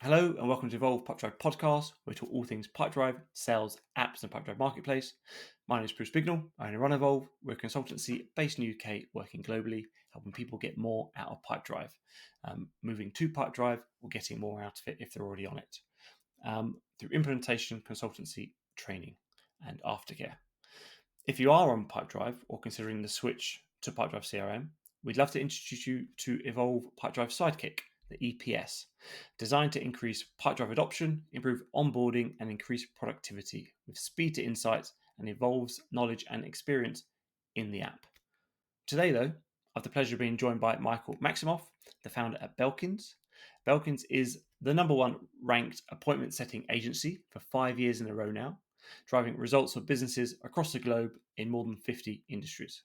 Hello and welcome to Evolve Pipedrive podcast, where we talk all things Pipedrive, sales, apps, and Pipedrive marketplace. My name is Bruce Bignell. I run Evolve. We're a consultancy based in the UK, working globally, helping people get more out of Pipedrive, moving to Pipedrive or getting more out of it if they're already on it, through implementation, consultancy, training, and aftercare. If you are on Pipedrive or considering the switch to Pipedrive CRM, we'd love to introduce you to Evolve Pipedrive Sidekick, the EPS, designed to increase Pipedrive adoption, improve onboarding, and increase productivity with speed to insights and Evolve's knowledge and experience in the app. Today, though, I have the pleasure of being joined by Michael Maximoff, the founder at Belkins. Belkins is the number one ranked appointment setting agency for 5 years in a row now, driving results for businesses across the globe in more than 50 industries.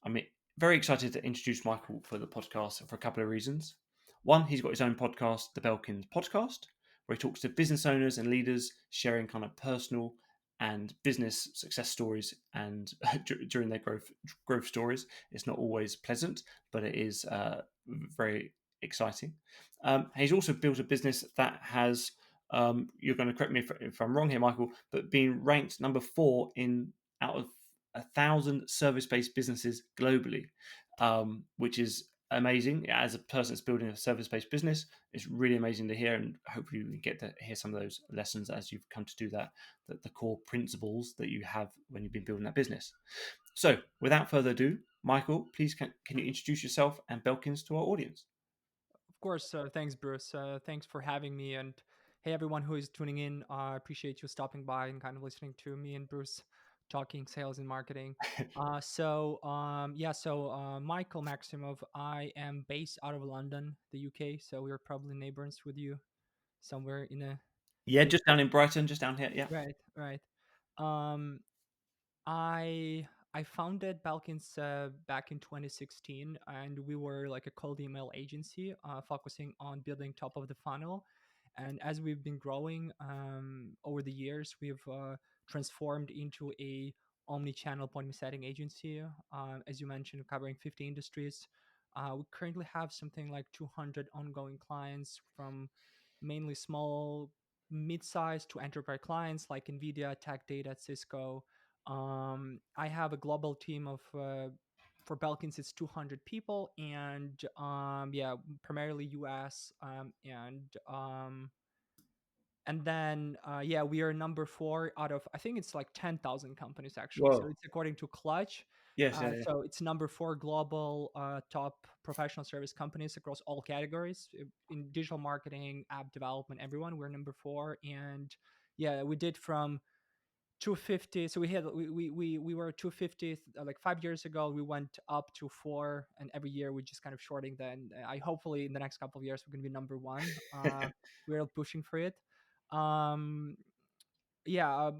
I'm very excited to introduce Michael for the podcast for a couple of reasons. One, he's got his own podcast, the Belkins Podcast, where he talks to business owners and leaders sharing kind of personal and business success stories and during their growth stories. It's not always pleasant, but it is very exciting. He's also built a business that has, you're going to correct me if I'm wrong here, Michael, but being ranked number 4 in out of 1,000 service-based businesses globally, which is amazing. As a person that's building a service-based business, it's really amazing to hear, and hopefully we get to hear some of those lessons as you've come to do that, the core principles that you have when you've been building that business. So, without further ado, Michael, please can you introduce yourself and Belkins to our audience? Of course. Thanks, Bruce. Thanks for having me. And hey, everyone who is tuning in, I appreciate you stopping by and kind of listening to me and Bruce talking sales and marketing. Michael Maximoff, I am based out of London, the UK. So we're probably neighbors with you somewhere in a Yeah, in just down in Brighton, just down here. Yeah. right, right. Um, I founded Belkins back in 2016, and we were like a cold email agency focusing on building top of the funnel. And as we've been growing over the years, we've transformed into a omnichannel appointment setting agency. As you mentioned, covering 50 industries. We currently have something like 200 ongoing clients from mainly small, mid-sized to enterprise clients like NVIDIA, Tech Data, Cisco. I have a global team of for Belkins it's 200 people, and primarily US, and then we are number 4 out of, I think it's like 10,000 companies actually. So Whoa. it's according to Clutch. Yes. Yeah. So it's number 4 global top professional service companies across all categories in digital marketing, app development, everyone. We're number 4, and yeah, we did from 250. So we were 250 like 5 years ago. We went up to 4, and every year we just kind of shorting that. And I hopefully in the next couple of years we're going to be number 1. We're pushing for it. um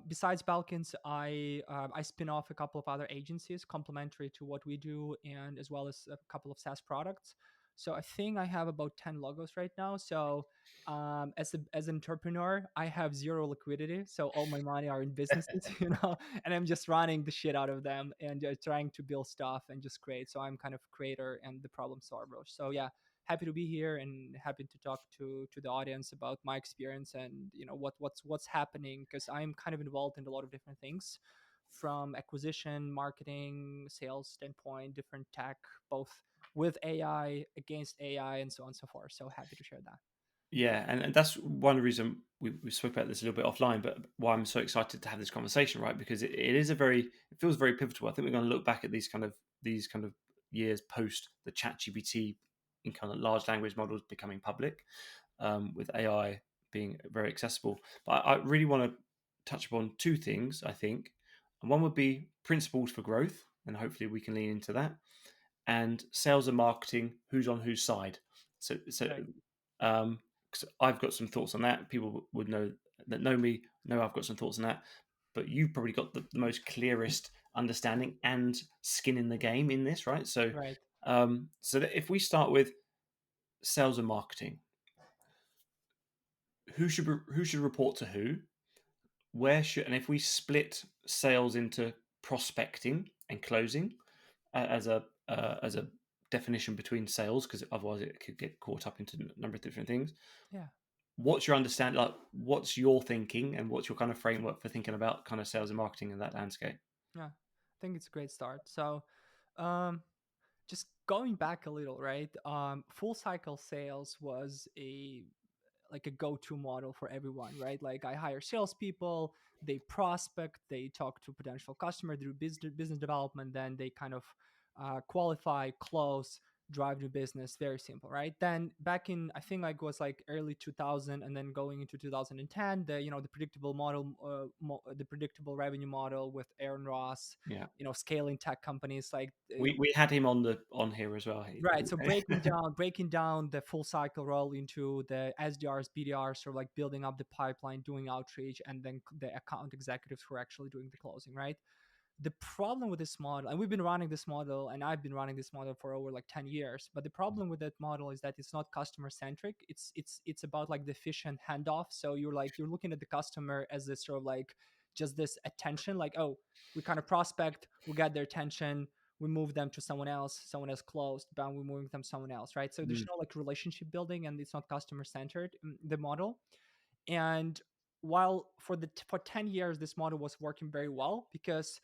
Besides Balkans, I spin off a couple of other agencies complementary to what we do, and as well as a couple of SaaS products. So I think I have about 10 logos right now. So as an entrepreneur, I have zero liquidity. So all my money are in businesses, and I'm just running the shit out of them and trying to build stuff and just create. So I'm kind of creator and the problem solver. So yeah, happy to be here and happy to talk to the audience about my experience and what's happening, because I'm kind of involved in a lot of different things, from acquisition, marketing, sales standpoint, different tech, both with AI, against AI, and so on and so forth. So happy to share that. Yeah, and that's one reason we spoke about this a little bit offline, but why I'm so excited to have this conversation, right? Because it is it feels very pivotal. I think we're going to look back at these kind of years post the chat GPT in kind of large language models becoming public, with AI being very accessible. But I really want to touch upon two things, I think. And one would be principles for growth, and hopefully we can lean into that, and sales and marketing, who's on whose side. So Right. um, 'cause I've got some thoughts on that. People would know me know I've got some thoughts on that, but you've probably got the most clearest understanding and skin in the game in this, right? So, Right. so that if we start with sales and marketing, who should report to who? Where should, and if we split sales into prospecting and closing, as a definition between sales, because otherwise it could get caught up into a number of different things. Yeah. what's your understanding? Like, what's your thinking, and what's your kind of framework for thinking about kind of sales and marketing in that landscape? Yeah, I think it's a great start. So, um, just going back a little, right? Full cycle sales was a like a go-to model for everyone, right? Like I hire salespeople, they prospect, they talk to potential customer, do business development, then they kind of qualify, close, drive new business. Very simple, right? Then back in I think like was like early 2000, and then going into 2010, the predictable model, the predictable revenue model with Aaron Ross, Yeah, scaling tech companies like we had him on here as well. right. So breaking down the full cycle role into the SDRs, BDRs, or like building up the pipeline, doing outreach, and then the account executives who are actually doing the closing, right? The problem with this model, and we've been running this model, and I've been running this model for over like 10 years, but the problem with that model is that it's not customer centric. It's about like the efficient handoff. So you're looking at the customer as this sort of like just this attention, like, oh, we kind of prospect, we get their attention, we move them to someone else closed, bam, we move them to someone else, right? So there's Mm, no like relationship building, and it's not customer centered, the model. And while for 10 years this model was working very well because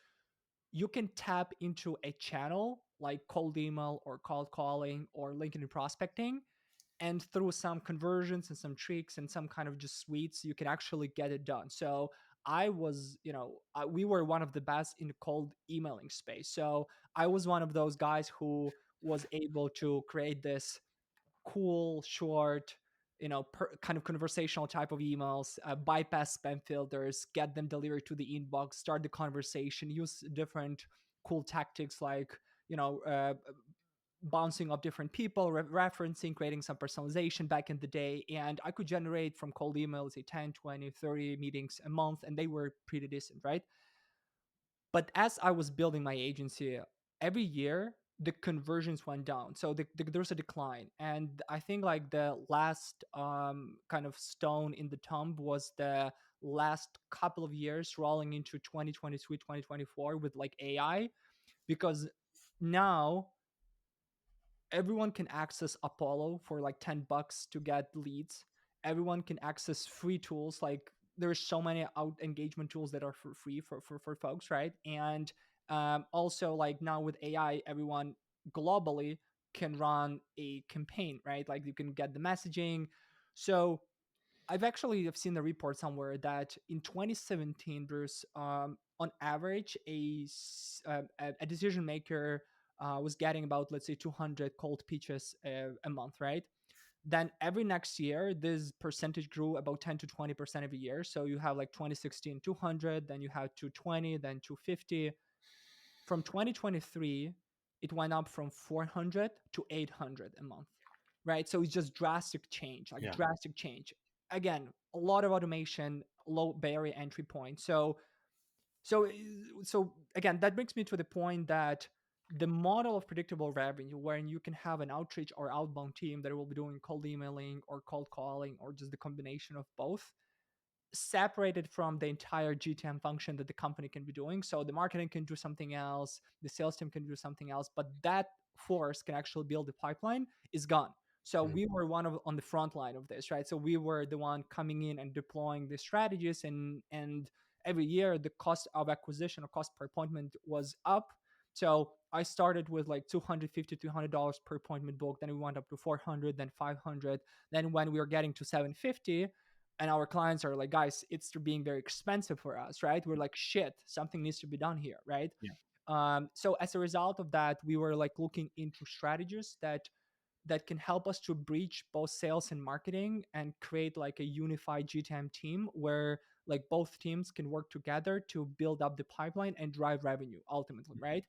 you can tap into a channel like cold email or cold calling or LinkedIn prospecting, and through some conversions and some tricks and some kind of just suites, you can actually get it done. So I was, we were one of the best in the cold emailing space. So I was one of those guys who was able to create this cool, short, kind of conversational type of emails, bypass spam filters, get them delivered to the inbox, start the conversation, use different cool tactics like, you know, uh, bouncing off different people, referencing, creating some personalization back in the day. And I could generate from cold emails, say 10, 20, 30 meetings a month, and they were pretty decent, right? But as I was building my agency, every year the conversions went down. So there's a decline. And I think like the last kind of stone in the tomb was the last couple of years rolling into 2023, 2024 with like AI, because now everyone can access Apollo for like $10 to get leads. Everyone can access free tools. Like there's so many out engagement tools that are for free for folks, right? And also like now with AI, everyone globally can run a campaign, right? Like you can get the messaging. So I've seen the report somewhere that in 2017 there's on average a decision maker was getting about, let's say, 200 cold pitches a month, right? Then every next year this percentage grew about 10 to 20% every year. So you have like 2016 200, then you had 220, then 250. From 2023 it went up from 400 to 800 a month, right? So it's just drastic change, like yeah. drastic change. Again, a lot of automation, low barrier entry point. So so again, that brings me to the point that the model of predictable revenue, wherein you can have an outreach or outbound team that will be doing cold emailing or cold calling or just the combination of both, separated from the entire GTM function that the company can be doing. So the marketing can do something else, the sales team can do something else, but that force can actually build the pipeline is gone. So Mm, we were one of on the front line of this, right? So we were the one coming in and deploying the strategies, and every year the cost of acquisition or cost per appointment was up. So I started with like $250 $300 per appointment book, then we went up to 400, then 500. Then when we were getting to 750, and our clients are like, guys, it's being very expensive for us, right? We're like, shit, something needs to be done here, right? yeah. So as a result of that, we were like looking into strategies that can help us to breach both sales and marketing and create like a unified GTM team where like both teams can work together to build up the pipeline and drive revenue ultimately, right?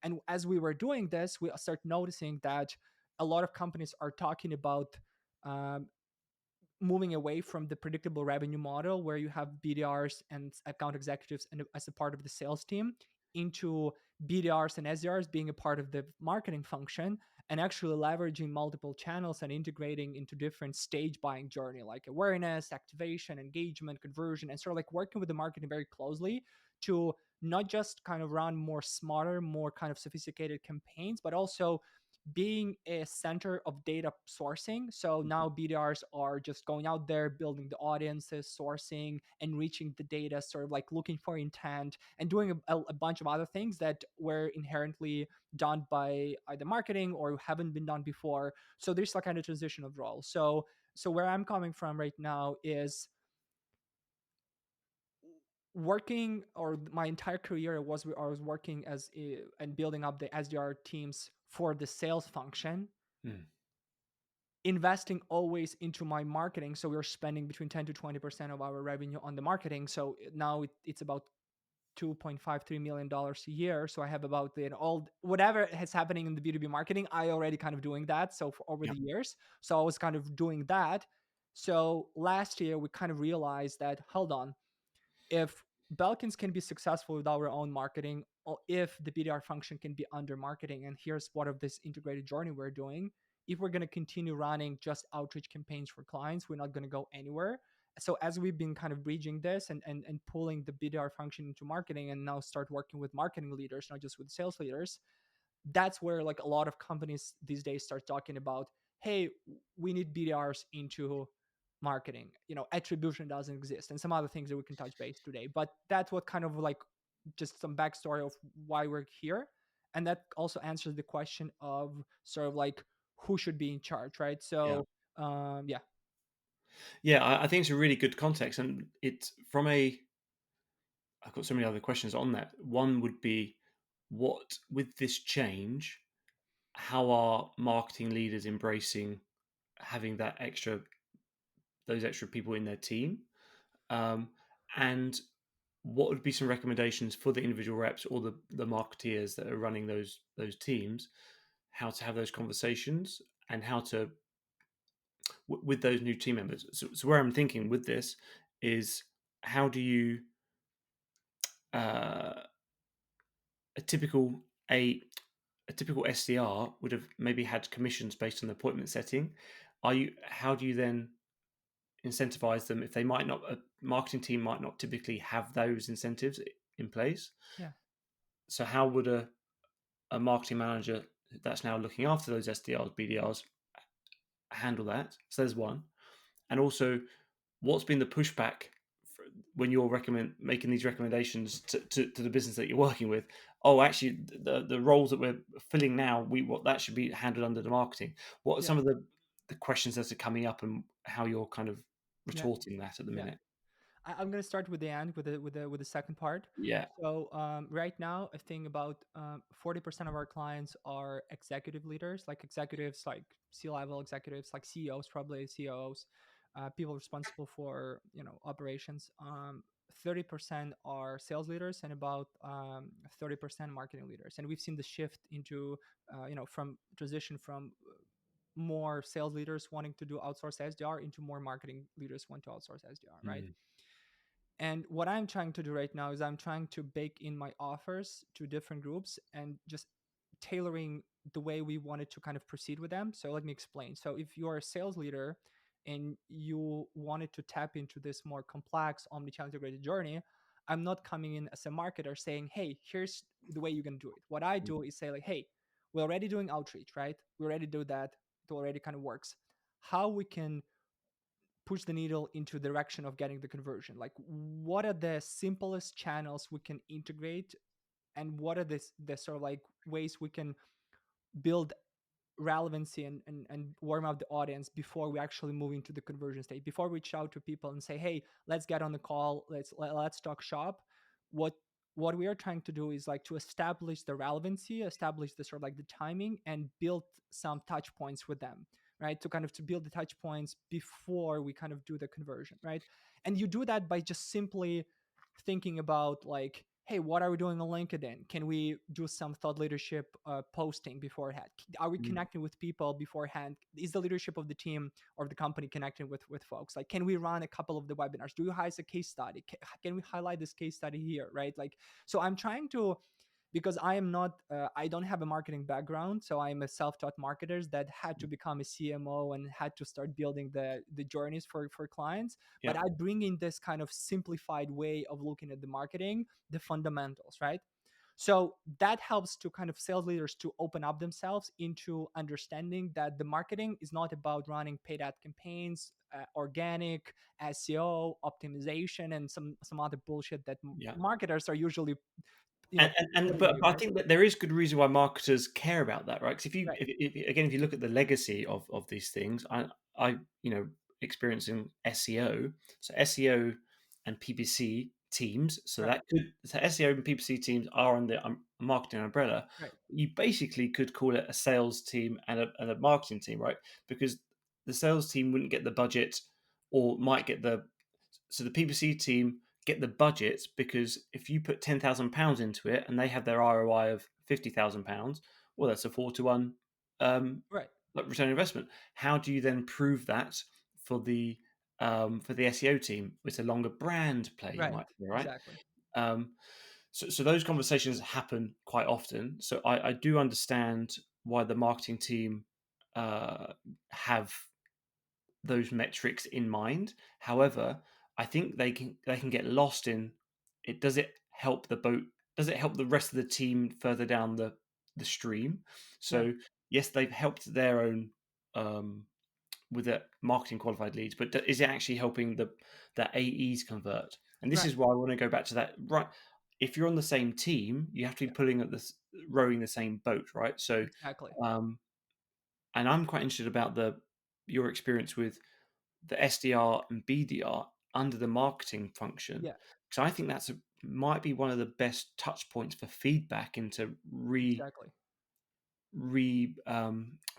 And as we were doing this, we start noticing that a lot of companies are talking about um, moving away from the predictable revenue model where you have BDRs and account executives and as a part of the sales team into BDRs and SDRs being a part of the marketing function, and actually leveraging multiple channels and integrating into different stage buying journey like awareness, activation, engagement, conversion, and sort of like working with the marketing very closely to not just kind of run more smarter, more kind of sophisticated campaigns, but also being a center of data sourcing. So now BDRs are just going out there, building the audiences, sourcing, enriching the data, sort of like looking for intent and doing a bunch of other things that were inherently done by either marketing or haven't been done before. So there's like kind of transition of role. So where I'm coming from right now is working, or my entire career I was working and building up the SDR teams for the sales function, Mm. investing always into my marketing. So we're spending between 10 to 20% of our revenue on the marketing. So now it's about $2.53 million a year. So I have about all whatever is happening in the B2B marketing, I already kind of doing that. So for over Yeah. the years, so I was kind of doing that. So last year we kind of realized that, hold on, if Belkins can be successful with our own marketing, or if the BDR function can be under marketing, and here's what of this integrated journey we're doing. If we're going to continue running just outreach campaigns for clients, we're not going to go anywhere. So as we've been kind of bridging this and pulling the BDR function into marketing, and now start working with marketing leaders, not just with sales leaders, that's where like a lot of companies these days start talking about, hey, we need BDRs into marketing. Attribution doesn't exist, and some other things that we can touch base today. But that's what kind of like just some backstory of why we're here, and that also answers the question of sort of like who should be in charge, right? Yeah. So yeah. Yeah, I think it's a really good context, and it's from a. I've got so many other questions on that. One would be, what with this change, how are marketing leaders embracing having those extra people in their team, um, and what would be some recommendations for the individual reps or the marketeers that are running those teams, how to have those conversations and how to with those new team members. So where I'm thinking with this is, how do you uh, a typical a a typical SDR would have maybe had commissions based on the appointment setting. How do you then incentivize them if they might not, a marketing team might not typically have those incentives in place? Yeah. So how would a marketing manager that's now looking after those SDRs, BDRs handle that? So there's one. And also, what's been the pushback when you're making these recommendations to the business that you're working with? Oh, actually, the roles that we're filling now, what that should be handled under the marketing. What are Yeah. some of the questions that are coming up, and how you're kind of Yeah. retorting that at the Yeah. minute? I'm gonna start with the end, with the second part. Yeah. So right now, I think about 40% of our clients are executive leaders, like executives, like C-level executives, like CEOs, probably COOs, people responsible for operations. 30% are sales leaders, and about 30% marketing leaders. And we've seen the shift into from transition from more sales leaders wanting to do outsource SDR into more marketing leaders want to outsource SDR, right? Mm. And what I'm trying to do right now is I'm trying to bake in my offers to different groups and just tailoring the way we wanted to kind of proceed with them. So let me explain. So if you're a sales leader and you wanted to tap into this more complex omnichannel integrated journey, I'm not coming in as a marketer saying, hey, here's the way you're going to do it. What I do is say like, hey, we're already doing outreach, right? We already do that. It already kind of works. How we can push the needle into the direction of getting the conversion, like what are the simplest channels we can integrate, and what are the sort of like ways we can build relevancy and warm up the audience before we actually move into the conversion state, before we reach out to people and say, hey, let's get on the call, let's talk shop. What we are trying to do is like to establish the relevancy, establish the sort of like the timing, and build some touch points with them, right? To kind of to build the touch points before we kind of do the conversion, right? And you do that by just simply thinking about like, hey, what are we doing on LinkedIn? Can we do some thought leadership posting beforehand? Are we Mm. connecting with people beforehand? Is the leadership of the team or the company connecting with folks? Like, can we run a couple of the webinars? Do you hire a case study? Can we highlight this case study here, right? Like, so I'm trying to, because I am not, I don't have a marketing background, so I'm a self-taught marketer that had to become a CMO and had to start building the journeys for clients. But Yeah. I bring in this kind of simplified way of looking at the marketing, the fundamentals, right? So that helps to kind of sales leaders to open up themselves into understanding that the marketing is not about running paid ad campaigns, organic SEO optimization, and some other bullshit that Yeah. marketers are usually, putting But you, I right? think that there is good reason why marketers care about that, right? Because Right, if you look at the legacy of these things, I experiencing SEO, so SEO and PPC teams, right, so SEO and PPC teams are on the marketing umbrella. right, You basically could call it a sales team and a marketing team, right? Because the sales team wouldn't get the budget, or might get the so the PPC team get the budgets, because if you put £10,000 into it and they have their ROI of £50,000, well, that's a 4-to-1 um, right, like return on investment. How do you then prove that for the SEO team? It's a longer brand play, you right, might say, right? exactly. Um, so those conversations happen quite often. So I do understand why the marketing team have those metrics in mind. However, I think they can get lost in it. Does it help the boat? Does it help the rest of the team further down the stream? Yeah, So yes, they've helped their own um, with the marketing qualified leads, but is it actually helping the AEs convert? And this right, is why I want to go back to that. Right, if you're on the same team, you have to be yeah, pulling at this rowing the same boat, right? So, exactly. um, and I'm quite interested about the your experience with the SDR and BDR under the marketing function, Yeah, because I think might be one of the best touch points for feedback into exactly.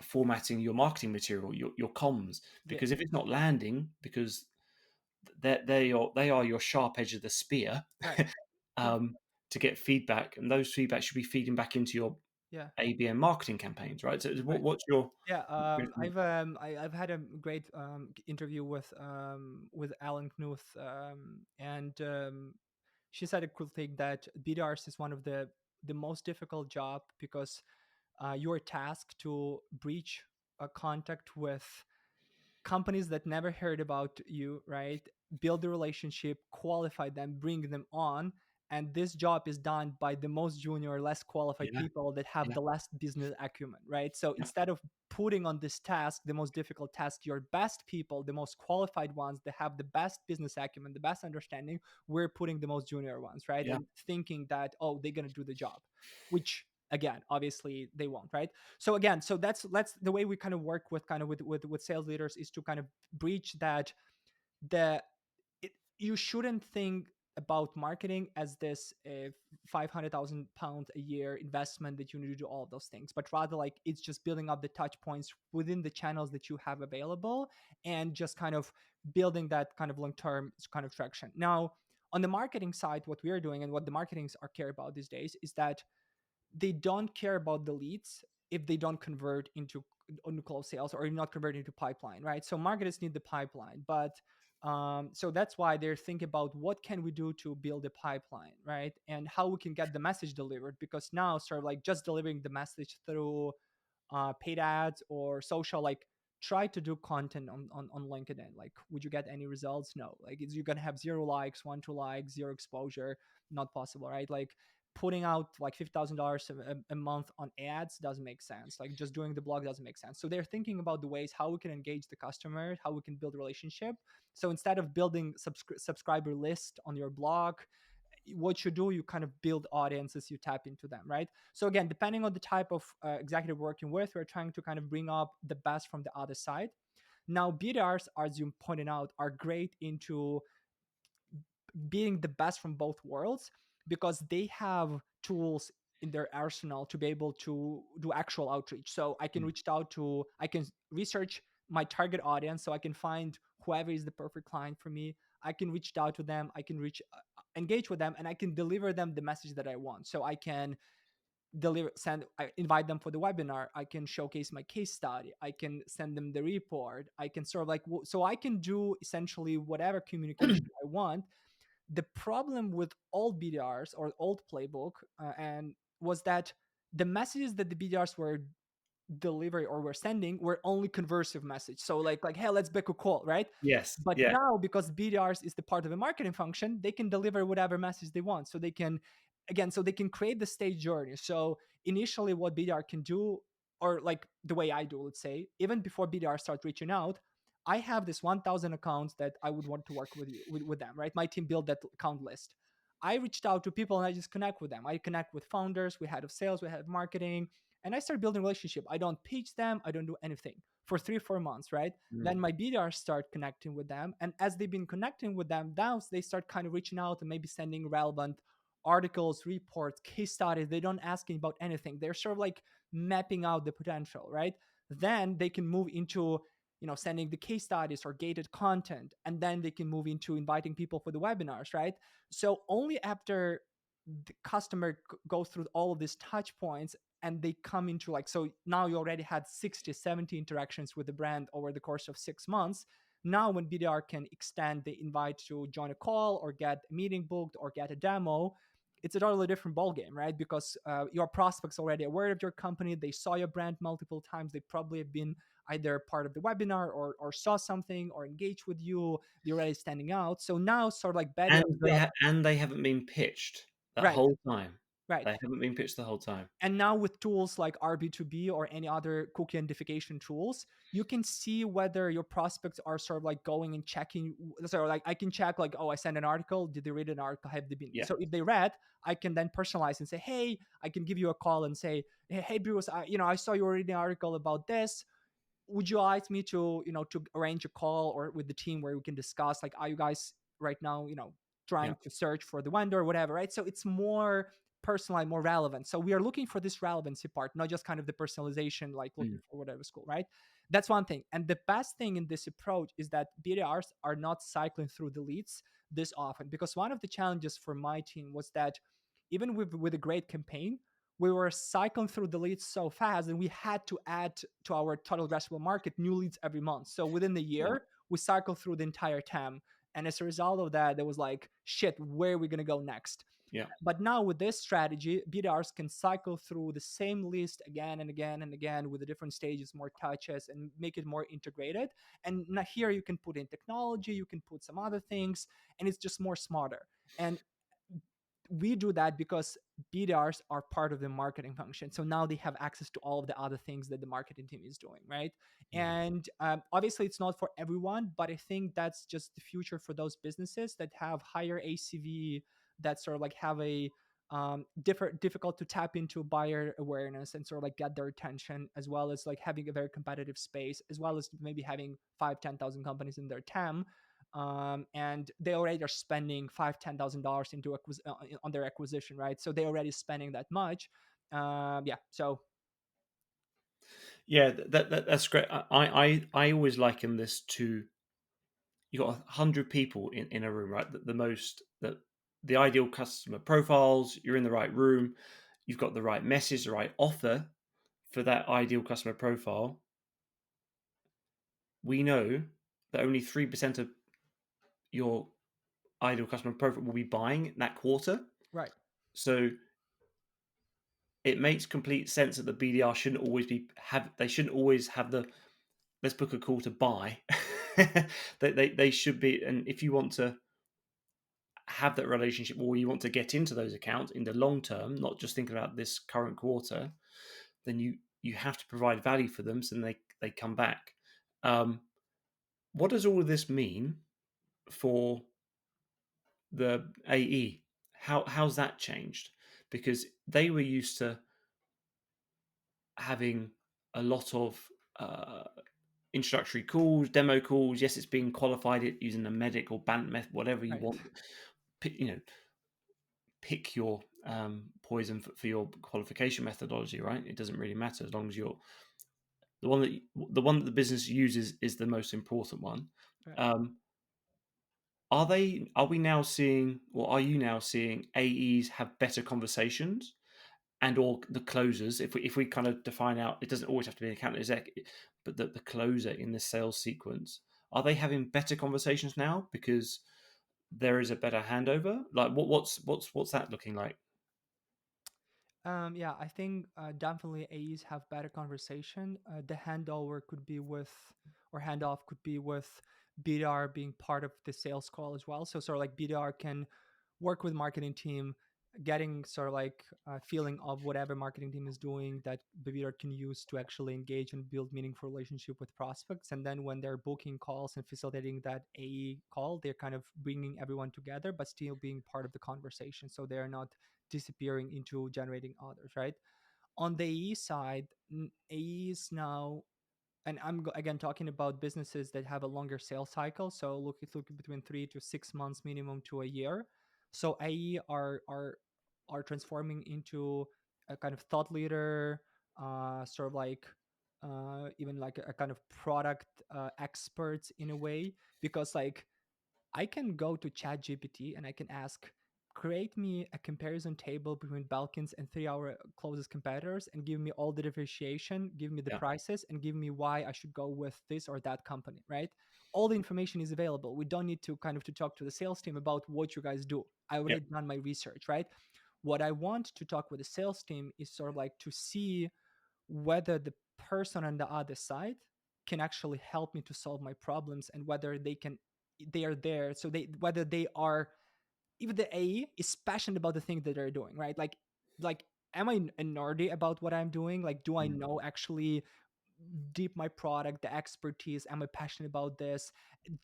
formatting your marketing material, your comms. Yeah, Because if it's not landing, because they are your sharp edge of the spear, right. Yeah, um, to get feedback, and those feedback should be feeding back into your yeah, ABM marketing campaigns, right? So right. what's your Yeah, experience on I've had a great interview with Alan Knuth, and she said a cool thing that BDRs is one of the most difficult job because you're tasked to breach a contact with companies that never heard about you, right? Build the relationship, qualify them, bring them on. And this job is done by the most junior, less qualified yeah, people that have yeah, the less business acumen, right? So yeah, instead of putting on this task, the most difficult task, your best people, the most qualified ones that have the best business acumen, the best understanding, we're putting the most junior ones, right? yeah, And thinking that, oh, they're going to do the job, which again, obviously they won't, right? So again, so that's the way we kind of work with kind of with sales leaders is to kind of breach that the you shouldn't think about marketing as this £500,000 a year investment that you need to do all of those things, but rather like it's just building up the touch points within the channels that you have available and just kind of building that kind of long term kind of traction. Now, on the marketing side, what we are doing and what the marketings are care about these days is that they don't care about the leads if they don't convert into on close sales or not convert into pipeline, right? So marketers need the pipeline, but so that's why they're thinking about what can we do to build a pipeline, right? And how we can get the message delivered, because now sort of like just delivering the message through paid ads or social, like try to do content on LinkedIn. Like, would you get any results? No. Like, you're gonna have 0 likes, 1 2 likes, zero exposure. Not possible, right? Like putting out like $50,000 a month on ads doesn't make sense. Like just doing the blog doesn't make sense. So they're thinking about the ways how we can engage the customer, how we can build a relationship. So instead of building subscriber list on your blog, what you do, you kind of build audiences, you tap into them, right? So again, depending on the type of executive working with, we're trying to kind of bring up the best from the other side. Now BDRs, as you pointed out, are great into being the best from both worlds because they have tools in their arsenal to be able to do actual outreach. So I can research my target audience, so I can find whoever is the perfect client for me. I can reach out to them, I can engage with them, and I can deliver them the message that I want. So I can I invite them for the webinar, I can showcase my case study, I can send them the report, I can sort of like so I can do essentially whatever communication I want. The problem with old BDRs or old playbook and was that the messages that the BDRs were delivering or were sending were only conversive message. So like hey, let's book a call, right? yes, But yeah, now because BDRs is the part of a marketing function, they can deliver whatever message they want. So they can again, so they can create the stage journey. So initially what BDR can do, or like the way I do, let's say, even before BDR start reaching out, I have this 1,000 accounts that I would want to work with you with them, right? My team built that account list. I reached out to people and I just connect with them. I connect with founders, we head of sales, we head of marketing, and I start building relationship. I don't pitch them, I don't do anything for 3 or 4 months, right? Then Mm. my BDRs start connecting with them, and as they've been connecting with them, now they start kind of reaching out and maybe sending relevant articles, reports, case studies. They don't asking about anything. They're sort of like mapping out the potential, right? Then they can move into sending the case studies or gated content, and then they can move into inviting people for the webinars, right? So only after the customer goes through all of these touch points and they come into like, so now you already had 60 70 interactions with the brand over the course of 6 months. Now when BDR can extend the invite to join a call or get a meeting booked or get a demo, it's a totally different ballgame, right? Because your prospects already aware of your company, they saw your brand multiple times, they probably have been either part of the webinar or saw something or engaged with you, they're already standing out. So now sort of like betting, And they haven't been pitched that right, whole time. right. They haven't been pitched the whole time. And now with tools like RB2B or any other cookie identification tools, you can see whether your prospects are sort of like going and checking. So like I can check like, oh, I sent an article. Did they read an article? Have they been? Yeah, So if they read, I can then personalize and say, hey, I can give you a call and say, hey Bruce, I saw you were reading an article about this. Would you like me to to arrange a call or with the team where we can discuss like, are you guys right now yeah. trying to search for the vendor or whatever, right? So it's more personalized, more relevant. So we are looking for this relevancy part, not just kind of the personalization, like looking Mm. for whatever school, right? That's one thing. And the best thing in this approach is that BDRs are not cycling through the leads this often, because one of the challenges for my team was that even with a great campaign, we were cycling through the leads so fast and we had to add to our total addressable market new leads every month. So within the Yeah, year, we cycled through the entire TAM. And as a result of that, there was like, shit, where are we going to go next? yeah. But now with this strategy, BDRs can cycle through the same list again and again and again with the different stages, more touches, and make it more integrated. And now here you can put in technology, you can put some other things, and it's just more smarter. And we do that because BDRs are part of the marketing function. So now they have access to all of the other things that the marketing team is doing, right? Mm. And obviously, it's not for everyone, but I think that's just the future for those businesses that have higher ACV, that sort of like have a difficult to tap into buyer awareness and sort of like get their attention, as well as like having a very competitive space, as well as maybe having 5-10,000 companies in their TAM, and they already are spending $5,000-$10,000 into on their acquisition, right? So they're already spending that much. Yeah. So Yeah, that's great. I always liken this to, you got 100 people in a room, right? The ideal customer profiles. You're in the right room. You've got the right message, the right offer for that ideal customer profile. We know that only 3% of your ideal customer profile will be buying that quarter. right, So it makes complete sense that the BDR shouldn't always have the let's book a call to buy. They should be, and if you want to have that relationship or you want to get into those accounts in the long term, not just thinking about this current quarter, then you have to provide value for them so then they come back. Um, what does all of this mean for the AE? How's that changed? Because they were used to having a lot of uh, introductory calls, demo calls. Yes, it's being qualified using a medic or band method, whatever you right, want. Pick your poison for your qualification methodology, right? It doesn't really matter as long as you're the one that the business uses is the most important one. right. Um, are we now seeing, or are you now seeing AEs have better conversations and or the closers? If we kind of define out, it doesn't always have to be an account exec, but the closer in the sales sequence, are they having better conversations now because there is a better handover? Like what's that looking like? Yeah, I think definitely AEs have better conversation. The handover could be with, or handoff could be with BDR being part of the sales call as well. So sort of like BDR can work with marketing team, getting sort of like a feeling of whatever marketing team is doing that BDR can use to actually engage and build meaningful relationship with prospects. And then when they're booking calls and facilitating that AE call, they're kind of bringing everyone together, but still being part of the conversation. So they're not disappearing into generating others, right? On the AE side, AEs now, and again talking about businesses that have a longer sales cycle. So look between 3 to 6 months minimum to a year. So AE are transforming into a kind of thought leader, sort of like even like a kind of product experts in a way, because like I can go to ChatGPT and I can ask, create me a comparison table between Belkins and three our closest competitors and give me all the differentiation, give me the Yeah. prices, and give me why I should go with this or that company, right? All the information is available. We don't need to kind of to talk to the sales team about what you guys do. I Yeah. already done my research, right? What I want to talk with the sales team is sort of like to see whether the person on the other side can actually help me to solve my problems, and whether they are there, so they whether they are, even the AE is passionate about the thing that they're doing, right? Like am I a nerdy about what I'm doing? Like do I Mm. know actually deep my product, the expertise? Am I passionate about this?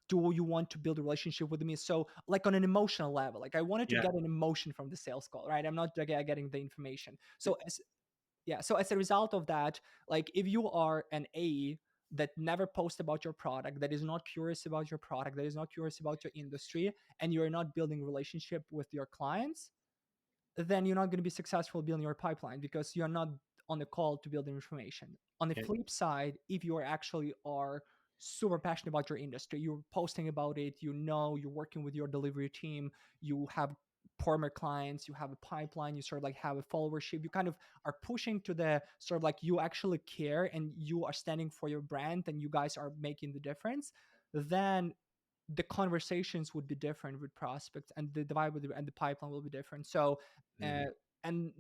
Do you want to build a relationship with me? So like on an emotional level, like I wanted to Yeah. get an emotion from the sales call, right? I'm not like, getting the information. So as a result of that, like if you are an AE that never posts about your product, that is not curious about your product, that is not curious about your industry, and you're not building relationship with your clients, then you're not going to be successful building your pipeline because you're not on the call to build information. On the Yeah. flip side, if you actually are super passionate about your industry, you're posting about it, you're working with your delivery team, you have former clients, you have a pipeline, you sort of like have a followership, you kind of are pushing to the sort of like you actually care and you are standing for your brand and you guys are making the difference, then the conversations would be different with prospects, and the vibe and the pipeline will be different. So Mm. uh, and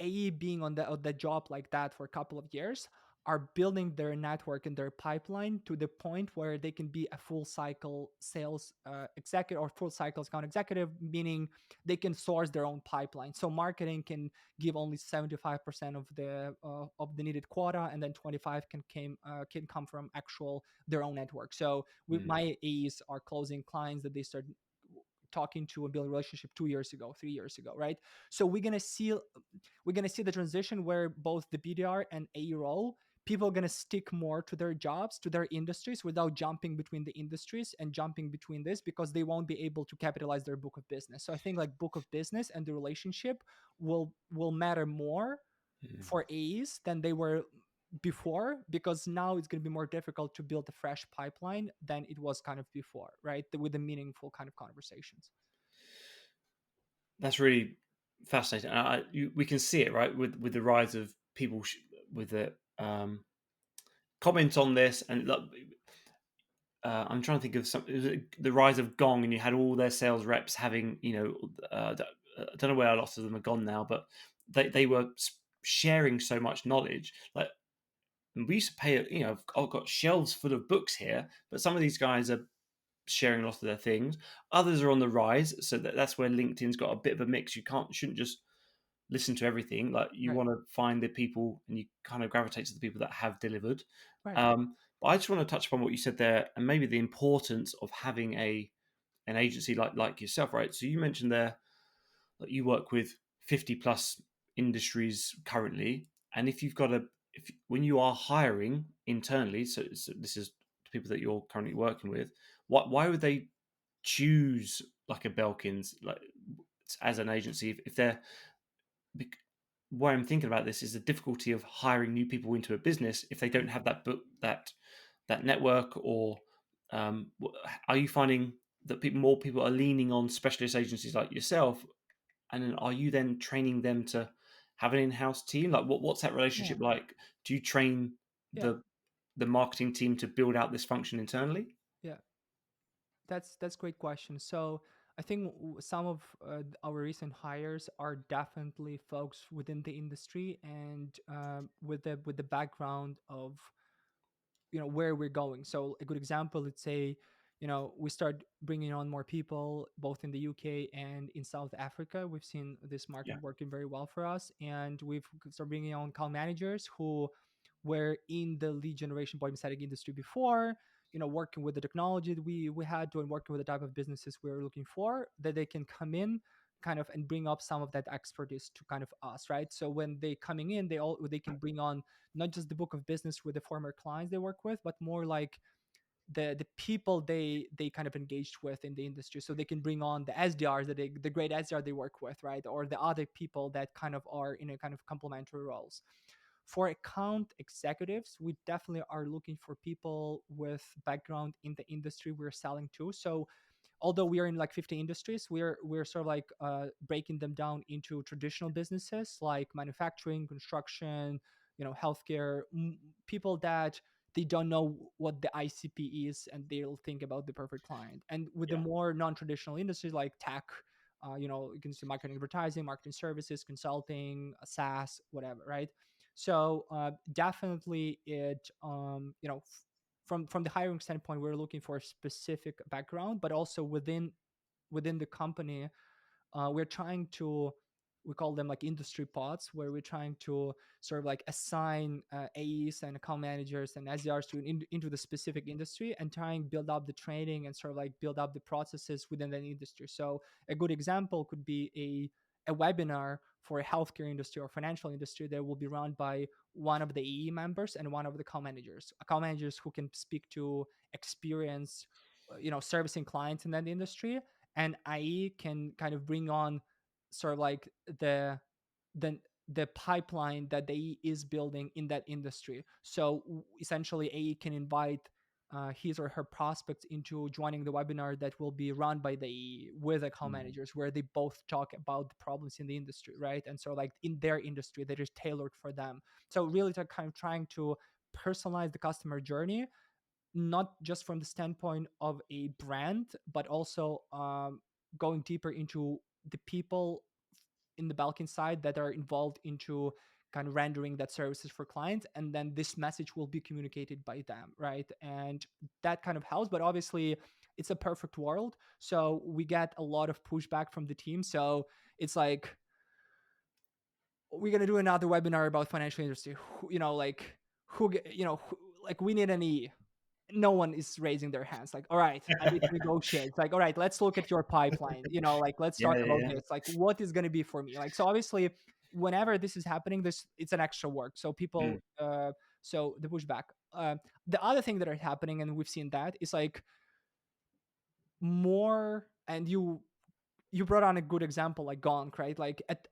AE being on the job like that for a couple of years are building their network and their pipeline to the point where they can be a full cycle sales executive or full cycle account executive, meaning they can source their own pipeline. So marketing can give only 75% of the needed quota, and then 25 can come from actual their own network. So with Mm. my AEs are closing clients that they start talking to and build a relationship 2 years ago, 3 years ago, right? So we're gonna see the transition where both the BDR and AE role, people are gonna stick more to their jobs, to their industries, without jumping between the industries and jumping between this, because they won't be able to capitalize their book of business. So I think like book of business and the relationship will matter more Mm. for AEs than they were before, because now it's going to be more difficult to build a fresh pipeline than it was kind of before, right? With the meaningful kind of conversations. That's really fascinating. We can see it, right, with the rise of people with the comment on this, and I'm trying to think of some. It was the rise of Gong, and you had all their sales reps having, I don't know where a lot of them are gone now, but they were sharing so much knowledge. Like we used to pay, I've got shelves full of books here, but some of these guys are sharing a lot of their things. Others are on the rise, so that's where LinkedIn's got a bit of a mix. Shouldn't just listen to everything. Like you Right. want to find the people, and you kind of gravitate to the people that have delivered. Right. But I just want to touch upon what you said there, and maybe the importance of having an agency like yourself, right? So you mentioned there that you work with 50 plus industries currently, and if you've got if when you are hiring internally, so this is people that you're currently working with, why would they choose like a Belkins like as an agency if they're why I'm thinking about this is the difficulty of hiring new people into a business if they don't have that book that network, or are you finding that more people are leaning on specialist agencies like yourself, and then are you then training them to have an in-house team? Like what's that Yeah. relationship like? Do you train Yeah. the marketing team to build out this function internally? Yeah. That's a great question. So I think some of our recent hires are definitely folks within the industry and with the background of where we're going. So a good example, let's say, we start bringing on more people both in the UK and in South Africa. We've seen this market Yeah. working very well for us, and we've started bringing on account managers who were in the lead generation point setting industry before, working with the technology that we had to, and working with the type of businesses we were looking for, that they can come in kind of and bring up some of that expertise to kind of us, right? So when they coming in, they can bring on not just the book of business with the former clients they work with, but more like the people they kind of engaged with in the industry, so they can bring on the SDRs, the great SDR they work with, right? Or the other people that kind of are in a kind of complementary roles. For account executives, we definitely are looking for people with background in the industry we're selling to. So although we are in like 50 industries, we're sort of like breaking them down into traditional businesses like manufacturing, construction, healthcare, people that they don't know what the ICP is, and they'll think about the perfect client. And with the Yeah. more non-traditional industries like tech, you can see marketing, advertising, marketing services, consulting, SaaS, whatever, right? So definitely it, from the hiring standpoint, we're looking for a specific background, but also within the company, we're trying to, we call them like industry pods, where we're trying to sort of like assign AEs and account managers and SDRs into the specific industry, and try and build up the training and sort of like build up the processes within that industry. So a good example could be a webinar for a healthcare industry or financial industry that will be run by one of the AE members and one of the account managers who can speak to experience, servicing clients in that industry, and IE can kind of bring on sort of like the the pipeline that AE is building in that industry. So essentially, AE can invite his or her prospects into joining the webinar that will be run by the AE with account Mm. managers, where they both talk about the problems in the industry, right? And so, like in their industry, that is tailored for them. So really, to kind of trying to personalize the customer journey, not just from the standpoint of a brand, but also going deeper into the people in the Belkin side that are involved into kind of rendering that services for clients, and then this message will be communicated by them, right? And that kind of helps, but obviously it's a perfect world, so we get a lot of pushback from the team. So it's like, we're gonna do another webinar about financial industry, like like we need an E. No one is raising their hands like, all right, I need to negotiate. It's like, all right, let's look at your pipeline, like let's Yeah, talk yeah, about yeah. this, like what is going to be for me. Like, so obviously whenever this is happening, this it's an extra work, so Mm. people so the pushback. The other thing that are happening, and we've seen that, is like more, and you brought on a good example like Gong, right? Like at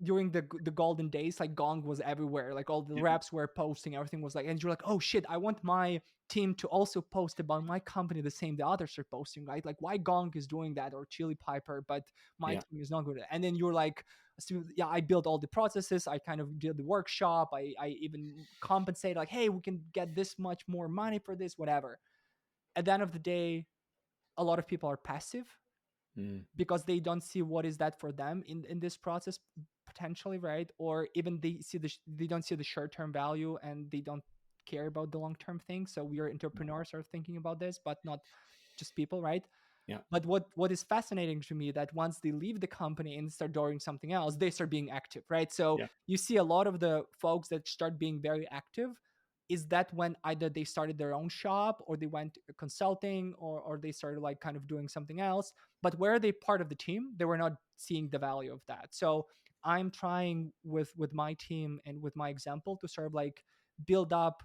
during the golden days, like Gong was everywhere. Like all the Yeah, reps were posting, everything was like, and you're like, oh shit, I want my team to also post about my company the same the others are posting, right? Like why Gong is doing that, or Chili Piper, but my yeah, team is not good at it. And then you're like, so, yeah, I built all the processes, I kind of did the workshop, I even compensate, like, hey, we can get this much more money for this, whatever. At the end of the day, a lot of people are passive mm, because they don't see what is that for them in this process potentially, right? Or even they don't see the short-term value, and they don't care about the long-term thing. So we are entrepreneurs are thinking about this, but not just people, right? yeah, But what is fascinating to me, that once they leave the company and start doing something else, they start being active, right? So yeah, you see a lot of the folks that start being very active, is that when either they started their own shop, or they went consulting, or they started like kind of doing something else. But where they part of the team, they were not seeing the value of that. So I'm trying with my team and with my example to sort of like build up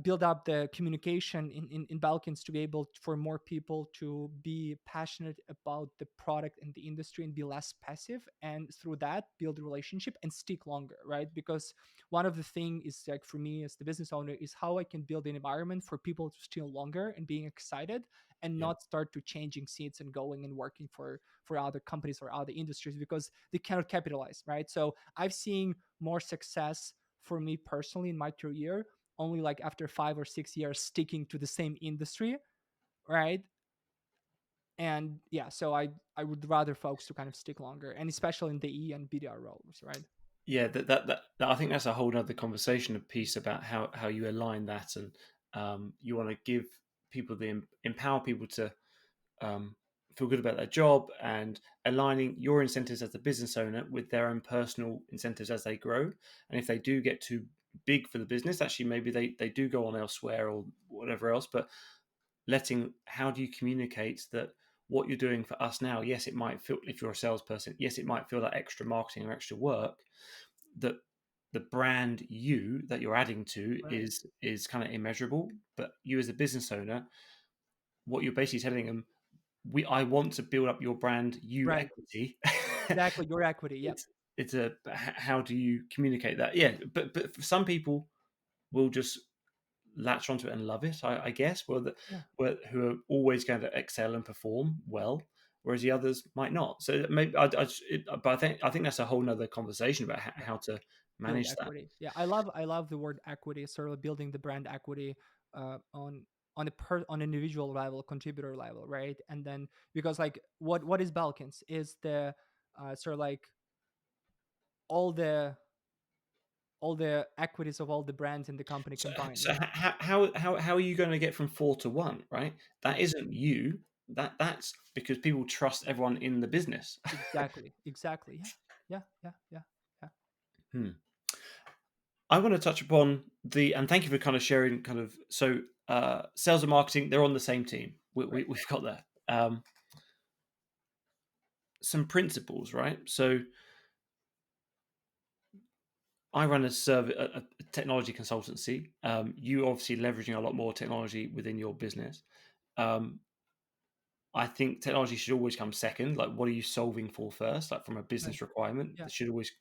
build up the communication in Belkins, to be able for more people to be passionate about the product and the industry, and be less passive, and through that build a relationship and stick longer, right? Because one of the thing is, like, for me as the business owner, is how I can build an environment for people to stay longer and being excited, and yeah, not start to changing seats and going and working for other companies or other industries, because they cannot capitalize, right? So I've seen more success for me personally in my career only like after 5 or 6 years sticking to the same industry, right? And yeah, so I would rather folks to kind of stick longer, and especially in the E and BDR roles, right? yeah. That I think that's a whole other conversation, a piece about how you align that, and you want to give people, empower people to feel good about their job, and aligning your incentives as a business owner with their own personal incentives as they grow. And if they do get too big for the business, actually maybe they do go on elsewhere or whatever else. But how do you communicate that what you're doing for us now, yes, it might feel, if you're a salesperson, yes, it might feel like extra marketing or extra work, that the brand you that you're adding to Right. is kind of immeasurable. But you as a business owner, what you're basically telling them, I want to build up your brand you Right. equity. Exactly. Your equity. Yep. it's how do you communicate that? Yeah, but for some people will just latch onto it and love it, I guess, Yeah. who are always going to excel and perform well, whereas the others might not. So maybe but I think that's a whole nother conversation about Yeah. how to Build manage that. equity. Yeah, I love the word equity, sort of building the brand equity on on individual level, contributor level, right? And then because like what is Belkins is the sort of like all the all the equities of all the brands in the company So, combined, so right? how are you going to get from 4 to 1? Right, that Yeah, isn't you. That's because people trust everyone in the business. exactly, exactly. Yeah, yeah, yeah, yeah, yeah. Hmm. I want to touch upon and thank you for kind of sharing sales and marketing, they're on the same team. Right. We've got that. Some principles, right? So I run a technology consultancy. You obviously leveraging a lot more technology within your business. Um, I think technology should always come second. Like, what are you solving for first? Like, from a Right. business requirement, Yeah. that should always,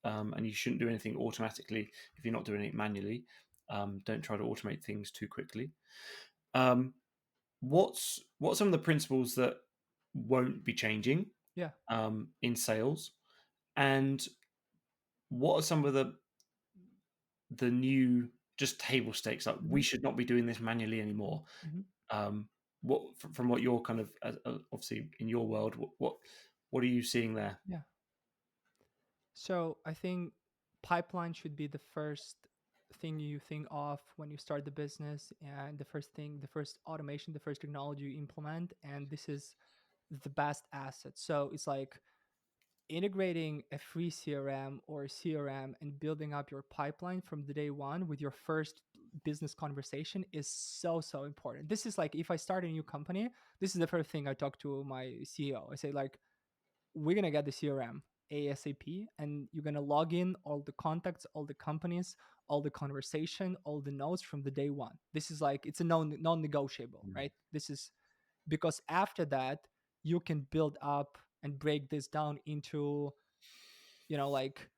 and you shouldn't do anything automatically if you're not doing it manually. Don't try to automate things too quickly. Um, what's some of the principles that won't be changing Yeah. in sales, and what are some of the new just table stakes, like Hmm. we should not be doing this manually anymore? Hmm. um what from what you're kind of obviously in your world, what are you seeing there? Yeah. So I think pipeline should be the first thing you think of when you start the business, and the first thing, the first automation, the first technology you implement, and this is the best asset. So it's like integrating a free CRM or a CRM and building up your pipeline from the day one with your first business conversation is so important. This is like if I start a new company, this is the first thing I talk to my CEO. I say like, we're gonna get the CRM ASAP, and you're gonna log in all the contacts, all the companies, all the conversation, all the notes from the day one. This is like it's a non-negotiable, Mm. right? This is because after that you can build up and break this down into like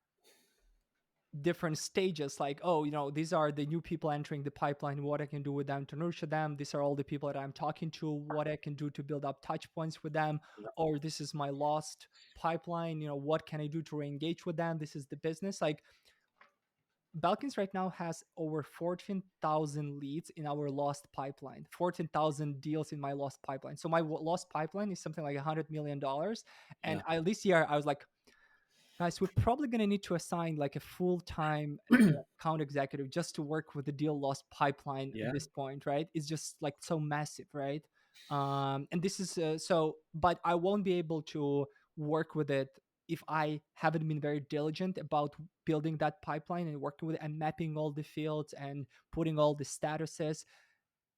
different stages, like, oh, these are the new people entering the pipeline, what I can do with them to nurture them. These are all the people that I'm talking to, what I can do to build up touch points with them. Or this is my lost pipeline, what can I do to re-engage with them? This is the business. Like, Belkins right now has over 14,000 leads in our lost pipeline, 14,000 deals in my lost pipeline. So my lost pipeline is something like $100 million. And Yeah. this year I was like, guys, we're probably going to need to assign like a full-time account executive just to work with the deal loss pipeline at Yeah. this point, right? It's just like so massive, right? And this is but I won't be able to work with it if I haven't been very diligent about building that pipeline and working with it and mapping all the fields and putting all the statuses.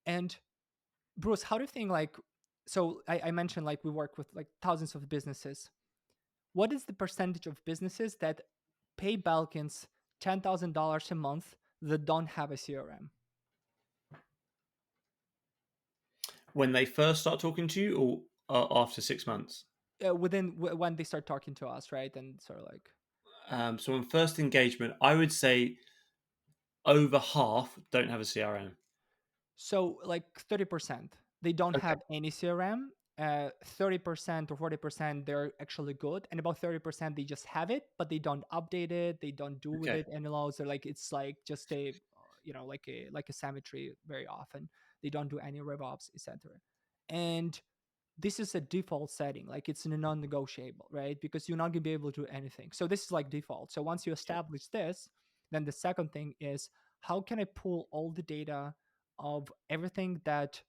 And Bruce, how do you think, like, so I mentioned like we work with like thousands of businesses. What is the percentage of businesses that pay Belkins $10,000 a month that don't have a CRM? When they first start talking to you, or after 6 months? When they start talking to us, right? And sort of like, So on first engagement, I would say over half don't have a CRM. so like 30%, they don't Okay. have any CRM. 30% or 40% they're actually good, and about 30% they just have it but they don't update it, they don't do with Okay. it any loads. They're like, it's like just a like a cemetery. Very often they don't do any RevOps, etc. And this is a default setting, like it's a non-negotiable, right? Because you're not going to be able to do anything. So this is like default. So once you Yeah. establish this, then the second thing is, how can I pull all the data of everything that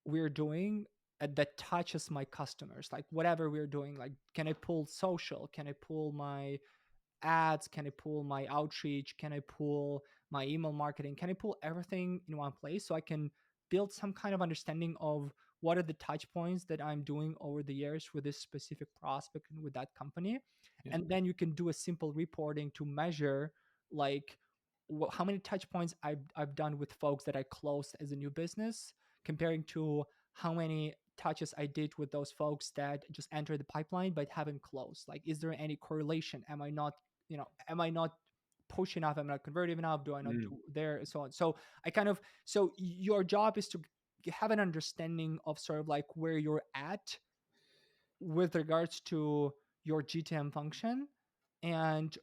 we're doing that touches my customers, like whatever we're doing. Like, can I pull social, can I pull my ads, can I pull my outreach, can I pull my email marketing, can I pull everything in one place so I can build some kind of understanding of what are the touch points that I'm doing over the years with this specific prospect and with that company. Yeah. And then you can do a simple reporting to measure, like, how many touch points I've done with folks that I closed as a new business, comparing to how many touches I did with those folks that just entered the pipeline but haven't closed. Like, is there any correlation? Am I not push enough? Am I not convertive enough? Do I not Mm. do there? So on. So I kind of, so your job is to have an understanding of sort of like where you're at with regards to your GTM function, and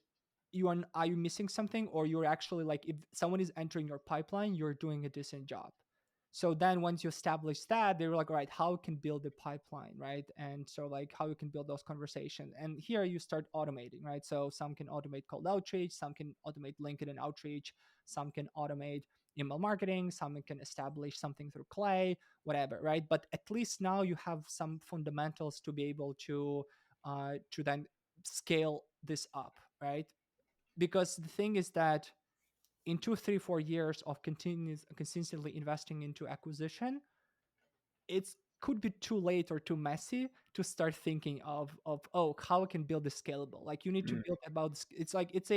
are you missing something, or you're actually like, if someone is entering your pipeline, you're doing a decent job. So then once you establish that, they're like, all right, how we can build the pipeline, right? And so like how you can build those conversations, and here you start automating, right? So some can automate cold outreach, some can automate LinkedIn outreach, some can automate email marketing, some can establish something through Clay, whatever, right? But at least now you have some fundamentals to be able to then scale this up, right? Because the thing is that in 2 3 4 years of consistently investing into acquisition, it could be too late or too messy to start thinking of oh, how I can build this scalable. Like, you need to Mm. build about this. It's like it's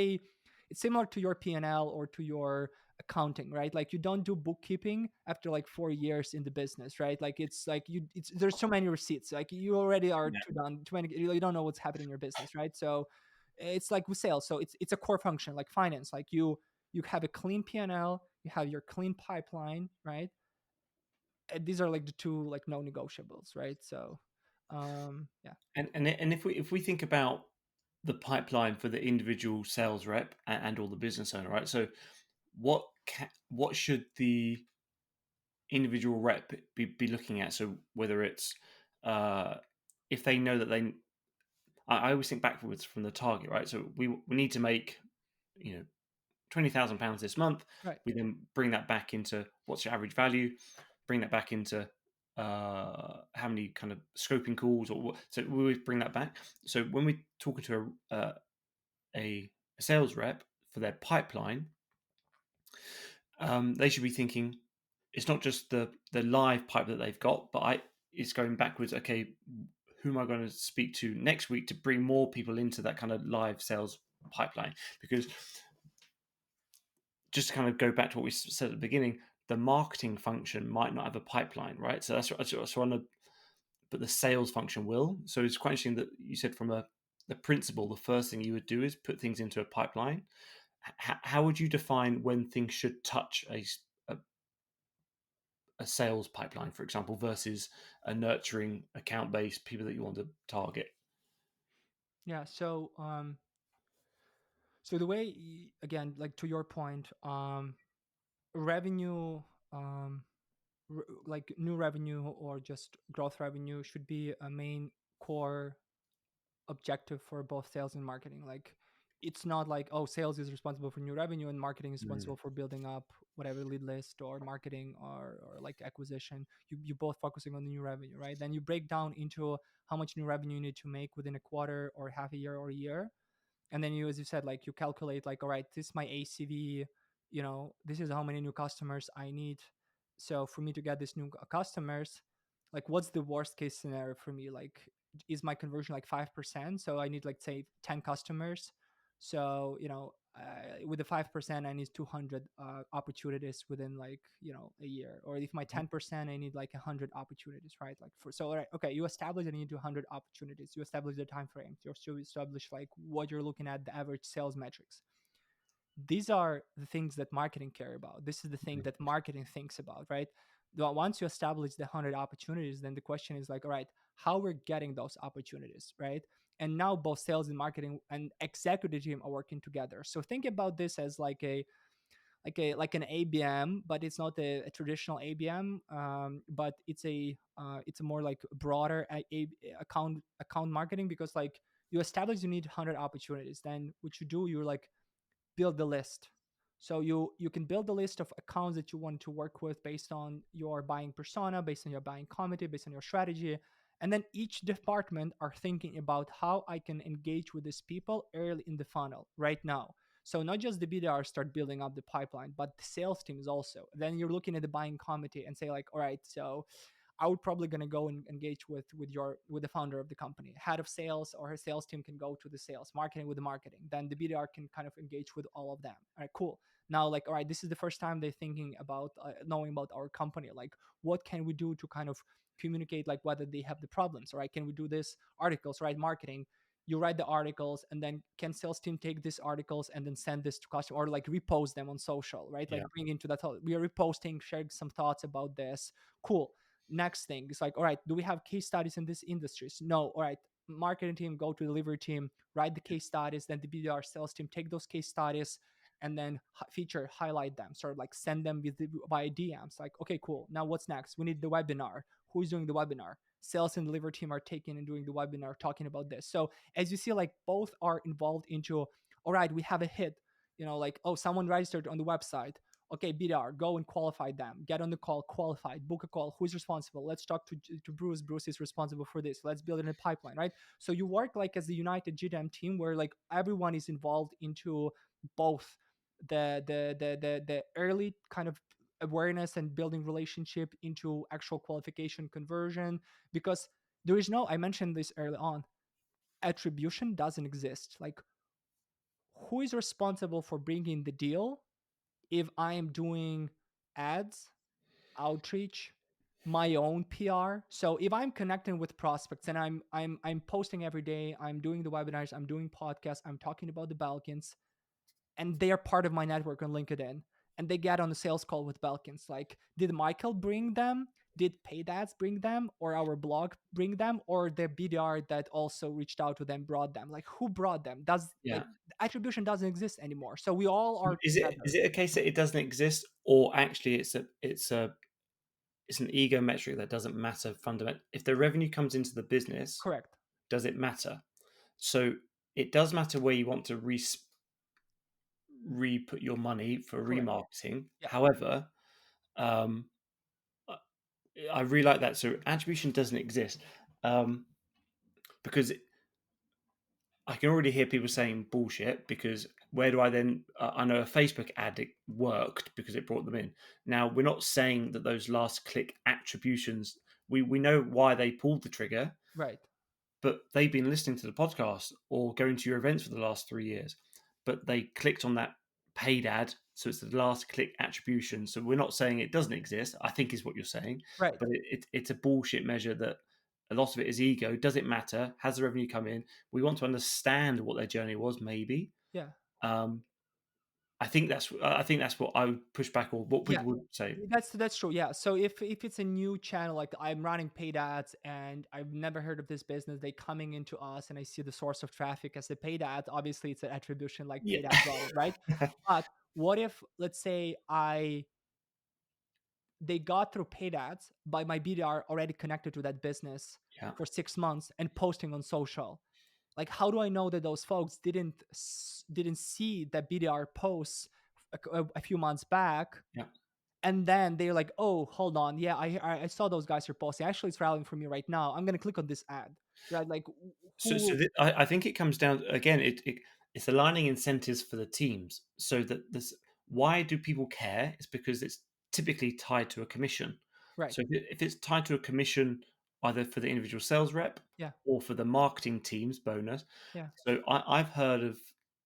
similar to your P&L or to your accounting, right? Like, you don't do bookkeeping after like 4 years in the business, right? Like, it's like there's so many receipts, like you already are Yeah. too many, you don't know what's happening in your business, right? So it's like with sales, so it's a core function like finance. Like, you have a clean P&L, you have your clean pipeline, right? And these are like the two like no negotiables, right? So yeah. And if we think about the pipeline for the individual sales rep and or the business owner, right? So what should the individual rep be looking at? So whether it's uh, if they know that I always think backwards from the target, right? So we need to make, £20,000 this month. Right. We then bring that back into what's your average value, bring that back into how many kind of scoping calls, or what. So we always bring that back. So when we're talking to a sales rep for their pipeline, they should be thinking it's not just the live pipe that they've got, but it's going backwards. Okay, who am I going to speak to next week to bring more people into that kind of live sales pipeline? Because just to kind of go back to what we said at the beginning, the marketing function might not have a pipeline, right? So that's on but the sales function will. So it's quite interesting that you said from the principle, the first thing you would do is put things into a pipeline. How would you define when things should touch a sales pipeline, for example, versus a nurturing account base, people that you want to target? Yeah. So the way, again, like to your point, revenue, um like new revenue or just growth revenue should be a main core objective for both sales and marketing. Like, it's not like, oh, sales is responsible for new revenue and marketing is Mm. responsible for building up whatever lead list or marketing or like acquisition. You both focusing on the new revenue, right? Then you break down into how much new revenue you need to make within a quarter or half a year or a year. And then you, as you said, like, you calculate like, all right, this is my ACV, this is how many new customers I need. So for me to get these new customers, like, what's the worst case scenario for me? Like, is my conversion like 5%? So I need, like, say 10 customers. So with the 5% I need 200 opportunities within, like, a year. Or if my 10%, I need like 100 opportunities, right? Like, so all right, okay, you establish that you need 100 opportunities, you establish the time frame, you establish like what you're looking at, the average sales metrics. These are the things that marketing care about. This is the thing that marketing thinks about, right? Once you establish the 100 opportunities, then the question is like, all right, how we're getting those opportunities, right? And now both sales and marketing and executive team are working together. So think about this as like an ABM, but it's not a traditional ABM, but it's a more like broader account marketing, because like you establish you need 100 opportunities. Then what you do, you're like build the list. So you can build a list of accounts that you want to work with based on your buying persona, based on your buying committee, based on your strategy. And then each department are thinking about how I can engage with these people early in the funnel right now. So not just the BDR start building up the pipeline, but the sales team is also. Then you're looking at the buying committee and say like, all right, so I would probably gonna go and engage with the founder of the company. Head of sales or her sales team can go to the sales, marketing with the marketing. Then the BDR can kind of engage with all of them. All right, cool. Now, like, all right, this is the first time they're thinking about knowing about our company. Like, what can we do to kind of communicate like whether they have the problems? All right, can we do this articles? Right, marketing. You write the articles, and then can sales team take these articles and then send this to customer or like repost them on social, right? Yeah. Like bring into that. We are reposting, sharing some thoughts about this. Cool. Next thing is like, all right, do we have case studies in these industries? No. All right, marketing team go to delivery team, write the case studies, then the BDR sales team take those case studies and then feature highlight them, sort of like send them by DMs. Like, okay, cool, now what's next? We need the webinar. Who's doing the webinar? Sales and delivery team are taking and doing the webinar talking about this. So as you see, like both are involved into, all right, we have a hit, like, oh, someone registered on the website. Okay, BDR, go and qualify them. Get on the call, qualified, book a call. Who's responsible? Let's talk to Bruce. Bruce is responsible for this. Let's build in a pipeline, right? So you work like as a united GTM team where like everyone is involved into both the early kind of awareness and building relationship into actual qualification conversion, because there is no, I mentioned this early on, attribution doesn't exist. Like, who is responsible for bringing the deal if I am doing ads, outreach, my own PR? So if I'm connecting with prospects and I'm posting every day, I'm doing the webinars, I'm doing podcasts, I'm talking about the Belkins, and they are part of my network on LinkedIn, and they get on a sales call with Belkins. Like, did Michael bring them? Did paid ads bring them, or our blog bring them, or the BDR that also reached out to them brought them? Like, who brought them? Does Yeah. like attribution doesn't exist anymore. So we all are Is it together. is it a case that it doesn't exist, or actually it's an ego metric that doesn't matter fundamental? If the revenue comes into the business, Correct. does it matter? So it does matter where you want to re-put your money for Correct. remarketing. Yeah. However, um, I really like that. So attribution doesn't exist, because I can already hear people saying bullshit, because where do I then? I know a Facebook ad, it worked because it brought them in. Now, we're not saying that those last click attributions, we know why they pulled the trigger, Right. but they've been listening to the podcast or going to your events for the last 3 years, but they clicked on that paid ad. So it's the last click attribution. So we're not saying it doesn't exist, I think is what you're saying, Right. but it's a bullshit measure that a lot of it is ego. Does it matter? Has the revenue come in? We want to understand what their journey was, maybe. Yeah. Um, I think that's what I would push back, or what Yeah. people would say. That's true. Yeah. So if it's a new channel, like I'm running paid ads and I've never heard of this business, they coming into us and I see the source of traffic as the paid ads. Obviously, it's an attribution like Yeah. paid ad brought it, right? But what if, let's say, they got through paid ads by my BDR already connected to that business Yeah. for 6 months and posting on social? Like, how do I know that those folks didn't see that BDR posts a few months back, Yeah. and then they're like, oh, hold on, yeah, I saw those guys are posting, actually it's rallying for me right now, I'm gonna click on this ad, right? Like, So, who? I think it comes down again. It's aligning incentives for the teams, so that this. Why do people care? It's because it's typically tied to a commission. Right. So if it's tied to a commission, either for the individual sales rep Yeah. or for the marketing team's bonus. Yeah. So I've heard of.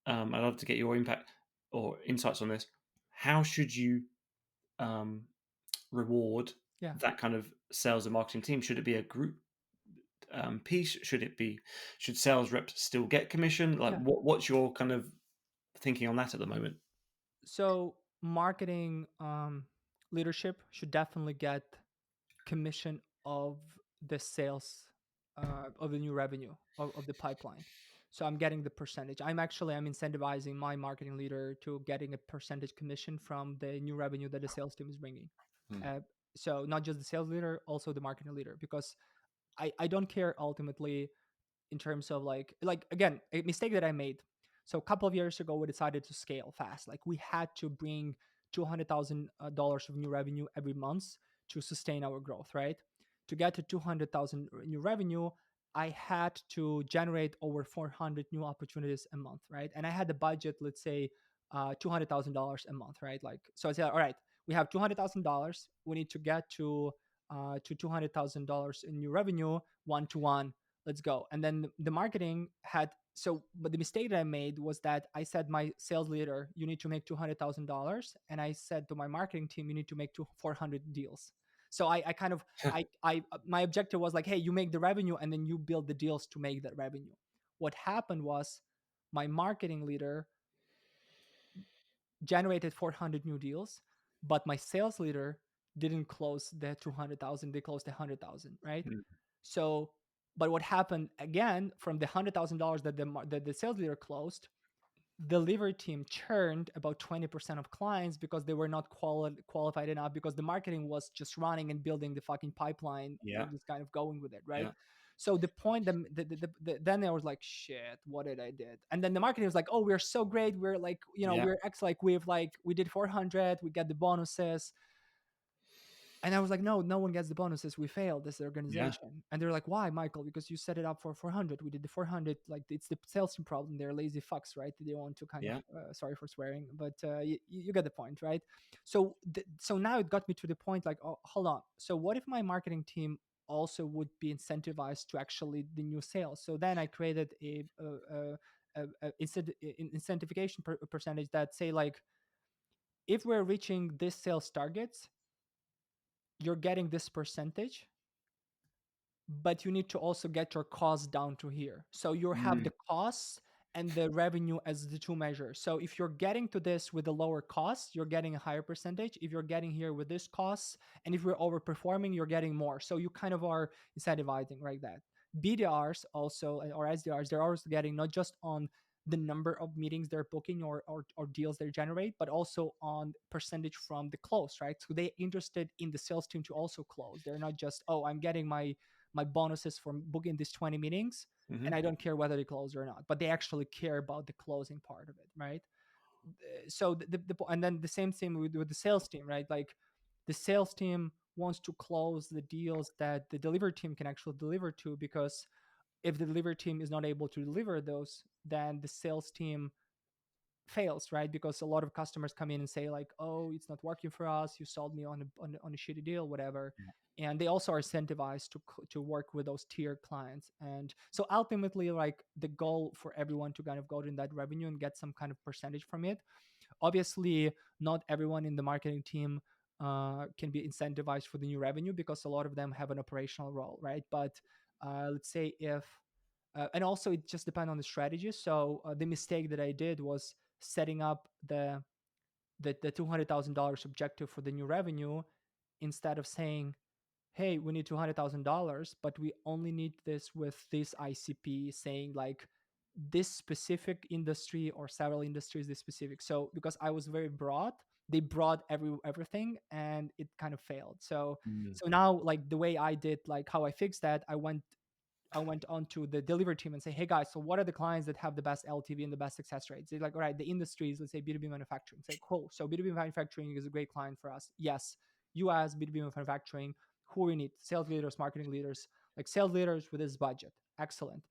I'd love to get your impact or insights on this. How should you um, reward Yeah. that kind of sales and marketing team? Should it be a group piece? Should sales reps still get commission? Like, Yeah. what's your kind of thinking on that at the moment? So marketing leadership should definitely get commission of the sales of the new revenue of the pipeline. So I'm getting the percentage. I'm incentivizing my marketing leader to getting a percentage commission from the new revenue that the sales team is bringing. Hmm. So not just the sales leader, also the marketing leader, because I don't care ultimately in terms of like again, a mistake that I made. So a couple of years ago, we decided to scale fast. Like we had to bring $200,000 of new revenue every month to sustain our growth, right? To get to 200,000 new revenue, I had to generate over 400 new opportunities a month, right? And I had a budget, let's say, $200,000 a month, right? Like, so I said, all right, we have $200,000. We need to get to $200,000 in new revenue, 1-to-1. Let's go. And then the marketing had so, but the mistake that I made was that I said my sales leader, you need to make $200,000, and I said to my marketing team, you need to make 400 deals. So I kind of I my objective was like, hey, you make the revenue and then you build the deals to make that revenue. What happened was my marketing leader generated 400 new deals, but my sales leader didn't close the 200,000, they closed the 100,000, right? Mm. So, but what happened again from the $100,000 that the sales leader closed, the delivery team churned about 20% of clients because they were not qualified enough, because the marketing was just running and building the fucking pipeline, Yeah. just kind of going with it, right? Yeah. So the point, then I was like, shit, what did I did? And then the marketing was like, oh, we're so great. We're like, Yeah. we're like, we did 400, we get the bonuses. And I was like, no one gets the bonuses. We failed as an Yeah. organization. And they're like, why, Michael? Because you set it up for 400. We did the 400. Like, it's the sales team problem. They're lazy fucks, right? They want to kind of, Yeah. sorry for swearing, but you get the point, right? So, so now it got me to the point like, oh, hold on. So what if my marketing team also would be incentivized to actually the new sales? So then I created a incentivification percentage that say like, if we're reaching this sales targets, you're getting this percentage, but you need to also get your costs down to here. So you have Mm. the costs and the revenue as the two measures. So if you're getting to this with a lower cost, you're getting a higher percentage. If you're getting here with this costs, and if you're overperforming, you're getting more. So you kind of are incentivizing like that. BDRs also, or SDRs, they're also getting not just on the number of meetings they're booking or deals they generate, but also on percentage from the close, right? So they're interested in the sales team to also close. They're not just, oh, I'm getting my bonuses from booking these 20 meetings, Mm-hmm. and I don't care whether they close or not, but they actually care about the closing part of it, right? So and then the same thing with the sales team, right? Like the sales team wants to close the deals that the delivery team can actually deliver to, because if the delivery team is not able to deliver those, then the sales team fails, right? Because a lot of customers come in and say like, oh, it's not working for us, you sold me on a shitty deal, whatever. And they also are incentivized to work with those tier clients. And so ultimately, like, the goal for everyone to kind of go in that revenue and get some kind of percentage from it. Obviously, not everyone in the marketing team can be incentivized for the new revenue, because a lot of them have an operational role, right? But let's say if and also it just depends on the strategy. So the mistake that I did was setting up the $200,000 objective for the new revenue, instead of saying, hey, we need $200,000, but we only need this with this ICP, saying like this specific industry or several industries, this specific. So because I was very broad, they brought everything, and it kind of failed. So Mm. so now, like, the way I did, like how I fixed that, I went on to the delivery team and say, hey guys, so what are the clients that have the best LTV and the best success rates? They're like, all right, the industries, let's say B2B manufacturing. It's like, cool. So B2B manufacturing is a great client for us. Yes. You as B2B manufacturing, who we need? Sales leaders, marketing leaders, like sales leaders with this budget. Excellent.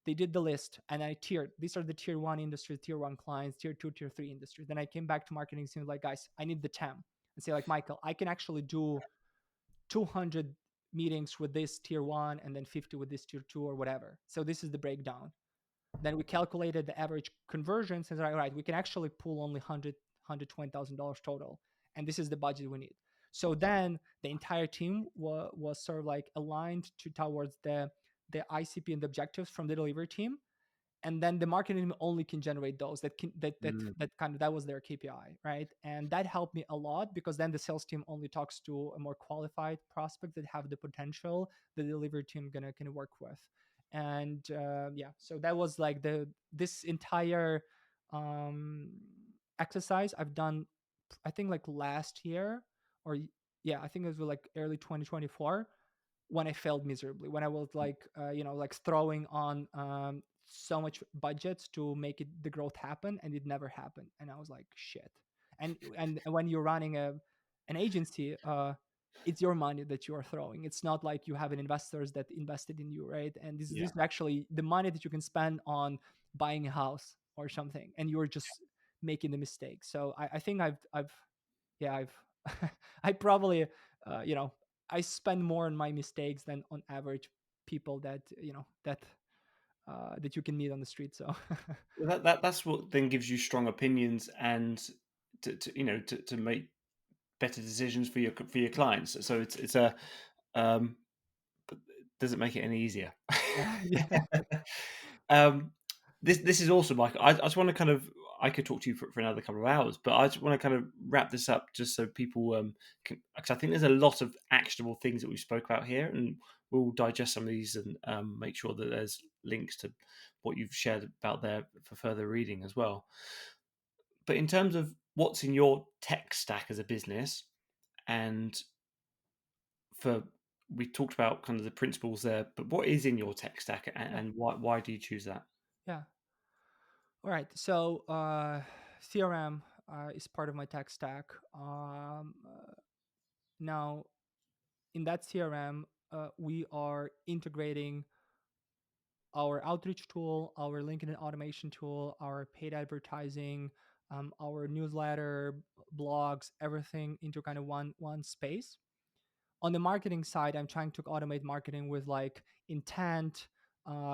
They did the list and I tiered. These are the tier one industries, tier one clients, tier two, tier three industries. Then I came back to marketing team like, guys, I need the 10. And say like, Michael, I can actually do 200 meetings with this tier one and then 50 with this tier two or whatever. So this is the breakdown. Then we calculated the average conversions and said, all right, we can actually pull only $120,000 total. And this is the budget we need. So then the entire team was sort of like aligned towards the ICP and the objectives from the delivery team, and then the marketing team only can generate those Mm. that kind of, that was their KPI, right? And that helped me a lot, because then the sales team only talks to a more qualified prospect that have the potential the delivery team gonna can work with. And yeah, so that was like this entire um exercise I've done, I think like last year, or yeah, I think it was like early 2024, when I failed miserably, when I was like, like throwing on so much budgets to make the growth happen, and it never happened. And I was like, shit. And when you're running an agency, it's your money that you are throwing. It's not like you have an investors that invested in you, right? And this Yeah. is actually the money that you can spend on buying a house or something, and you're just making the mistake. So I think I've yeah, I've I probably you know, I spend more on my mistakes than on average people that that you can meet on the street. So Well, that's what then gives you strong opinions and to make better decisions for your clients. So it's a um, but does it make it any easier? yeah, yeah, um, this is awesome, Michael. I just want to kind of I could talk to you for another couple of hours, but I just want to kind of wrap this up just so people can, because I think there's a lot of actionable things that we spoke about here, and we'll digest some of these and make sure that there's links to what you've shared about there for further reading as well. But in terms of what's in your tech stack as a business, and for we talked about kind of the principles there, but what is in your tech stack yeah, and why do you choose that? yeah. All right. So CRM is part of my tech stack. Now in that CRM, we are integrating our outreach tool, our LinkedIn automation tool, our paid advertising, our newsletter, blogs, everything into kind of one space. On the marketing side, I'm trying to automate marketing with like intent,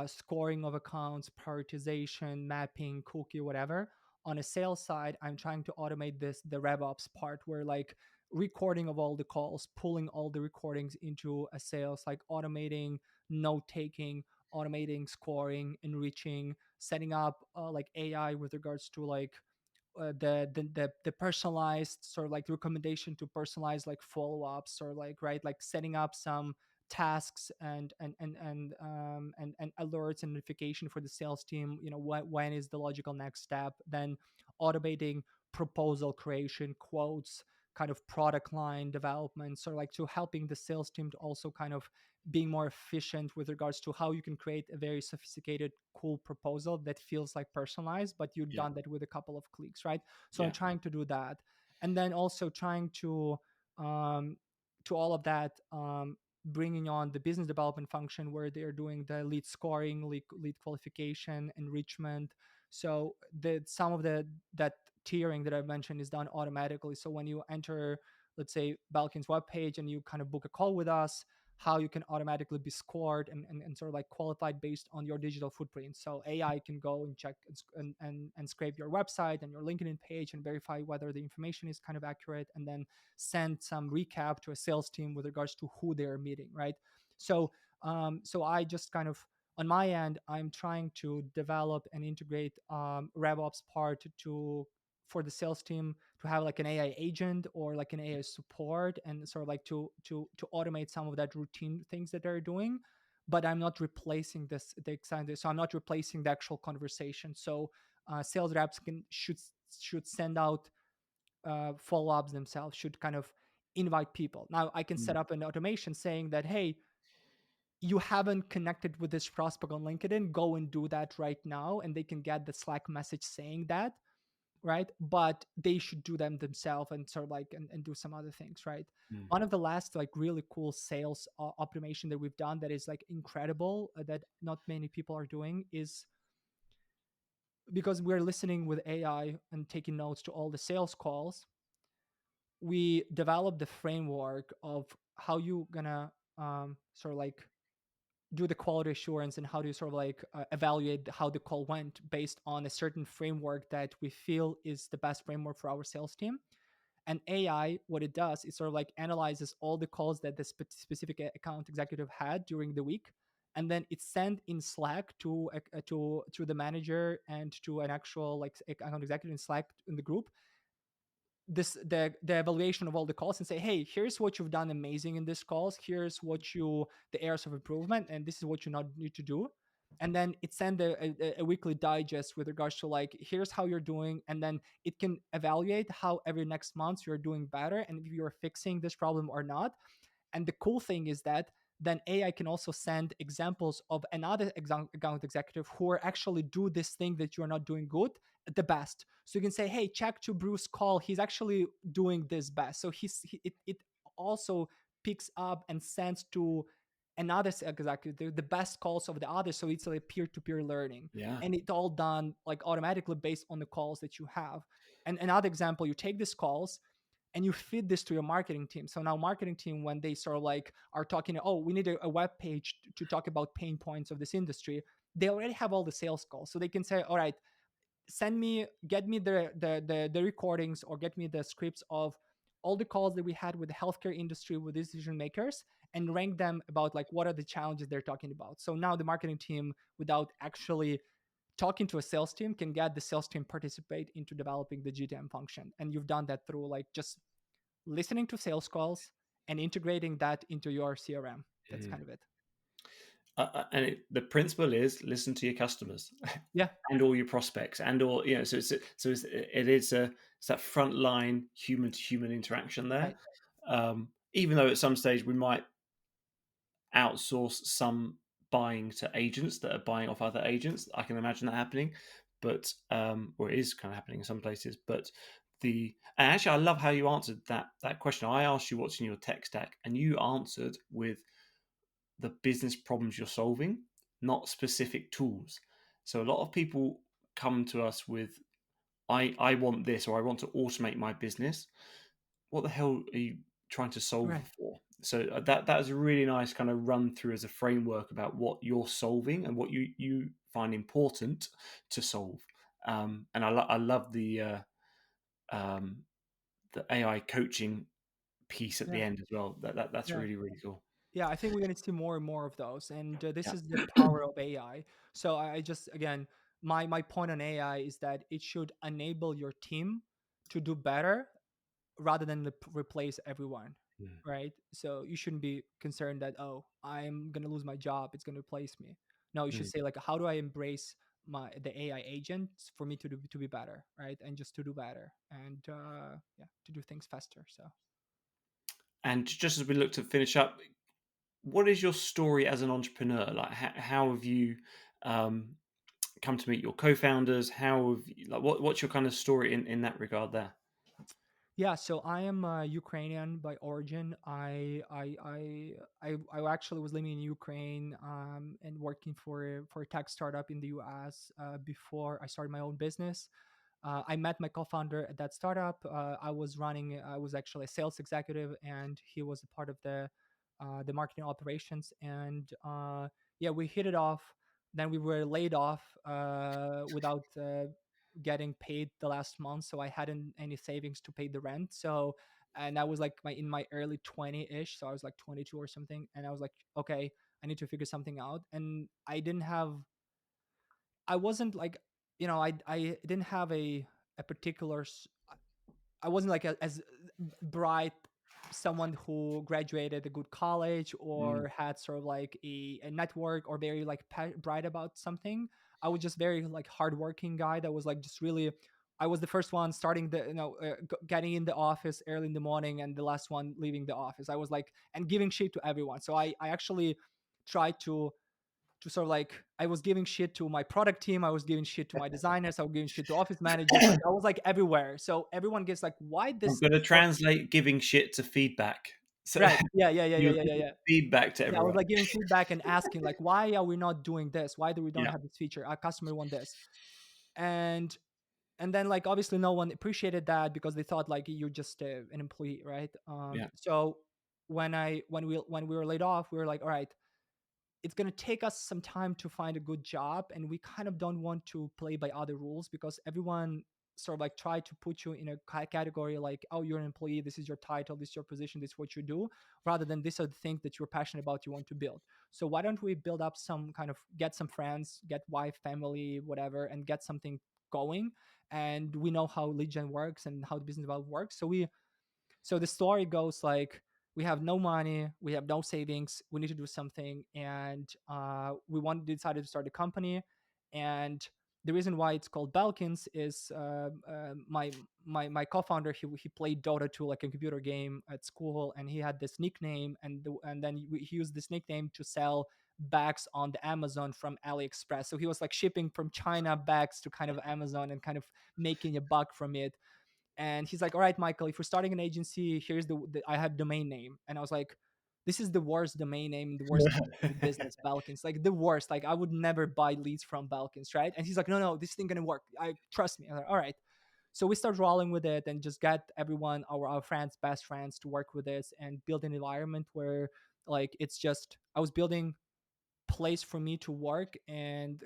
scoring of accounts, prioritization, mapping, cookie, whatever. On a sales side, I'm trying to automate the RevOps part where like recording of all the calls, pulling all the recordings into a sales, like automating note taking, automating scoring, enriching, setting up like AI with regards to like the personalized sort of like recommendation to personalize like follow-ups or like right like setting up some tasks and alerts and notification for the sales team, you know, when is the logical next step, then automating proposal creation, quotes, kind of product line development, so like to helping the sales team to also kind of being more efficient with regards to how you can create a very sophisticated cool proposal that feels like personalized, but you've Yeah, done that with a couple of clicks, right? So I'm yeah, trying to do that, and then also trying um, to all of that, bringing on the business development function where they're doing the lead scoring, lead qualification, enrichment. So the some of the that tiering that I mentioned is done automatically. So when you enter, let's say, Belkins webpage and you kind of book a call with us, how you can automatically be scored and sort of like qualified based on your digital footprint. So AI can go and check and scrape your website and your LinkedIn page and verify whether the information is kind of accurate, and then send some recap to a sales team with regards to who they're meeting, right? So so I just kind of on my end, I'm trying to develop and integrate RevOps part to for the sales team to have like an AI agent or like an AI support, and sort of like to automate some of that routine things that they're doing. But I'm not replacing so I'm not replacing the actual conversation. So sales reps should send out follow-ups themselves, should kind of invite people. Now I can mm, set up an automation saying that, hey, you haven't connected with this prospect on LinkedIn, go and do that right now, and they can get the Slack message saying that, right? But they should do them themselves and sort of like and do some other things, right? mm, One of the last like really cool sales optimization that we've done that is like incredible, that not many people are doing, is because we're listening with AI and taking notes to all the sales calls. We developed the framework of how you gonna sort of like do the quality assurance and how do you sort of like evaluate how the call went based on a certain framework that we feel is the best framework for our sales team. And AI, what it does is sort of like analyzes all the calls that the specific account executive had during the week, and then it's sent in Slack to the manager and to an actual like account executive in Slack in the group, this the evaluation of all the calls, and say, hey, here's what you've done amazing in this calls, here's what you the areas of improvement, and this is what you not need to do. And then it send a weekly digest with regards to like, here's how you're doing, and then it can evaluate how every next month you're doing better and if you're fixing this problem or not. And the cool thing is that then AI can also send examples of another account executive who are actually do this thing that you are not doing good the best. So you can say, hey, check to Bruce Call. He's actually doing this best. So it also picks up and sends to another executive the best calls of the other. So it's like peer-to-peer learning. Yeah. And it's all done like automatically based on the calls that you have. And another example, you take these calls and you feed this to your marketing team. So now marketing team, when they sort of like are talking, oh, we need a web page to talk about pain points of this industry, they already have all the sales calls. So they can say, all right, get me the recordings or get me the scripts of all the calls that we had with the healthcare industry with decision makers and rank them about like what are the challenges they're talking about. So now the marketing team, without actually talking to a sales team, can get the sales team participate into developing the GTM function. And you've done that through like just listening to sales calls and integrating that into your CRM. That's Mm. kind of it. The principle is listen to your customers Yeah. and all your prospects and all, you know, it's that front line human to human interaction there. Right. Even though at some stage we might outsource some buying to agents that are buying off other agents, I can imagine that happening, but or it is kind of happening in some places. But and actually, I love how you answered that question. I asked you what's in your tech stack, and you answered with the business problems you're solving, not specific tools. So a lot of people come to us with, I want this, or I want to automate my business. What the hell are you trying to solve Right. for? So that is a really nice kind of run through as a framework about what you're solving and what you find important to solve. And I love um, the AI coaching piece at the Yeah. end as well. That's Yeah. really really cool. Yeah, I think we're going to see more and more of those, and this Yeah. is the power of AI. So I just again, my point on AI is that it should enable your team to do better rather than replace everyone, Mm, right? So you shouldn't be concerned that, oh, I'm going to lose my job, it's going to replace me. No, you should mm. say like, how do I embrace the AI agents for me to be better, right? And just to do better and yeah, to do things faster. So And just as we look to finish up, what is your story as an entrepreneur? Like, how have you um, come to meet your co-founders? How have you, like what's your kind of story in that regard there? yeah, so I am Ukrainian by origin. I actually was living in Ukraine and working for a tech startup in the US before I started my own business. I met my co-founder at that startup. I was actually a sales executive, and he was a part of the marketing operations. And yeah, we hit it off. Then we were laid off without getting paid the last month, so I hadn't any savings to pay the rent. So, and I was like in my early 20-ish, so I was like 22 or something, and I was like, okay, I need to figure something out. And I wasn't like, I didn't have a particular I wasn't like as bright someone who graduated a good college Mm. or had sort of like a network or very like bright about something. I was just very like hardworking guy that was like just really. I was the first one starting getting in the office early in the morning and the last one leaving the office. I was like and giving shit to everyone. So I actually tried to sort of like I was giving shit to my product team, I was giving shit to my designers, I was giving shit to office managers. Like I was like everywhere. So everyone gets like, why I'm this? going to translate giving shit to feedback. So Right? Yeah, yeah, yeah, yeah, you're yeah, yeah, giving yeah. feedback to Yeah, I was everyone. like giving feedback and asking like, why are we not doing this? Why do we don't Yeah, have this feature? Our customer want this, and then like obviously no one appreciated that because they thought like you're just an employee, right? yeah. So when we were laid off, we were like, all right, it's going to take us some time to find a good job, and we kind of don't want to play by other rules because everyone sort of like try to put you in a category like, oh, you're an employee, this is your title, this is your position, this is what you do, rather than these are the things that you're passionate about, you want to build. So why don't we build up some kind of get some friends, get wife, family, whatever, and get something going. And we know how lead gen works and how the business development works. So the story goes like, we have no money, we have no savings, we need to do something, and we decided to start a company. And the reason why it's called Belkins is my co-founder, he played Dota 2, like a computer game at school, and he had this nickname, and then he used this nickname to sell bags on the Amazon from AliExpress. So he was like shipping from China bags to kind of Amazon and kind of making a buck from it. And he's like, all right, Michael, if we're starting an agency, here's the I have domain name. And I was like, this is the worst domain name, the worst name for the business, Belkins, like the worst. Like I would never buy leads from Belkins, right? And he's like, no, this thing gonna work, I trust me. I'm like, all right. So we start rolling with it and just get everyone, our friends, best friends, to work with this and build an environment where, like, it's just, I was building place for me to work and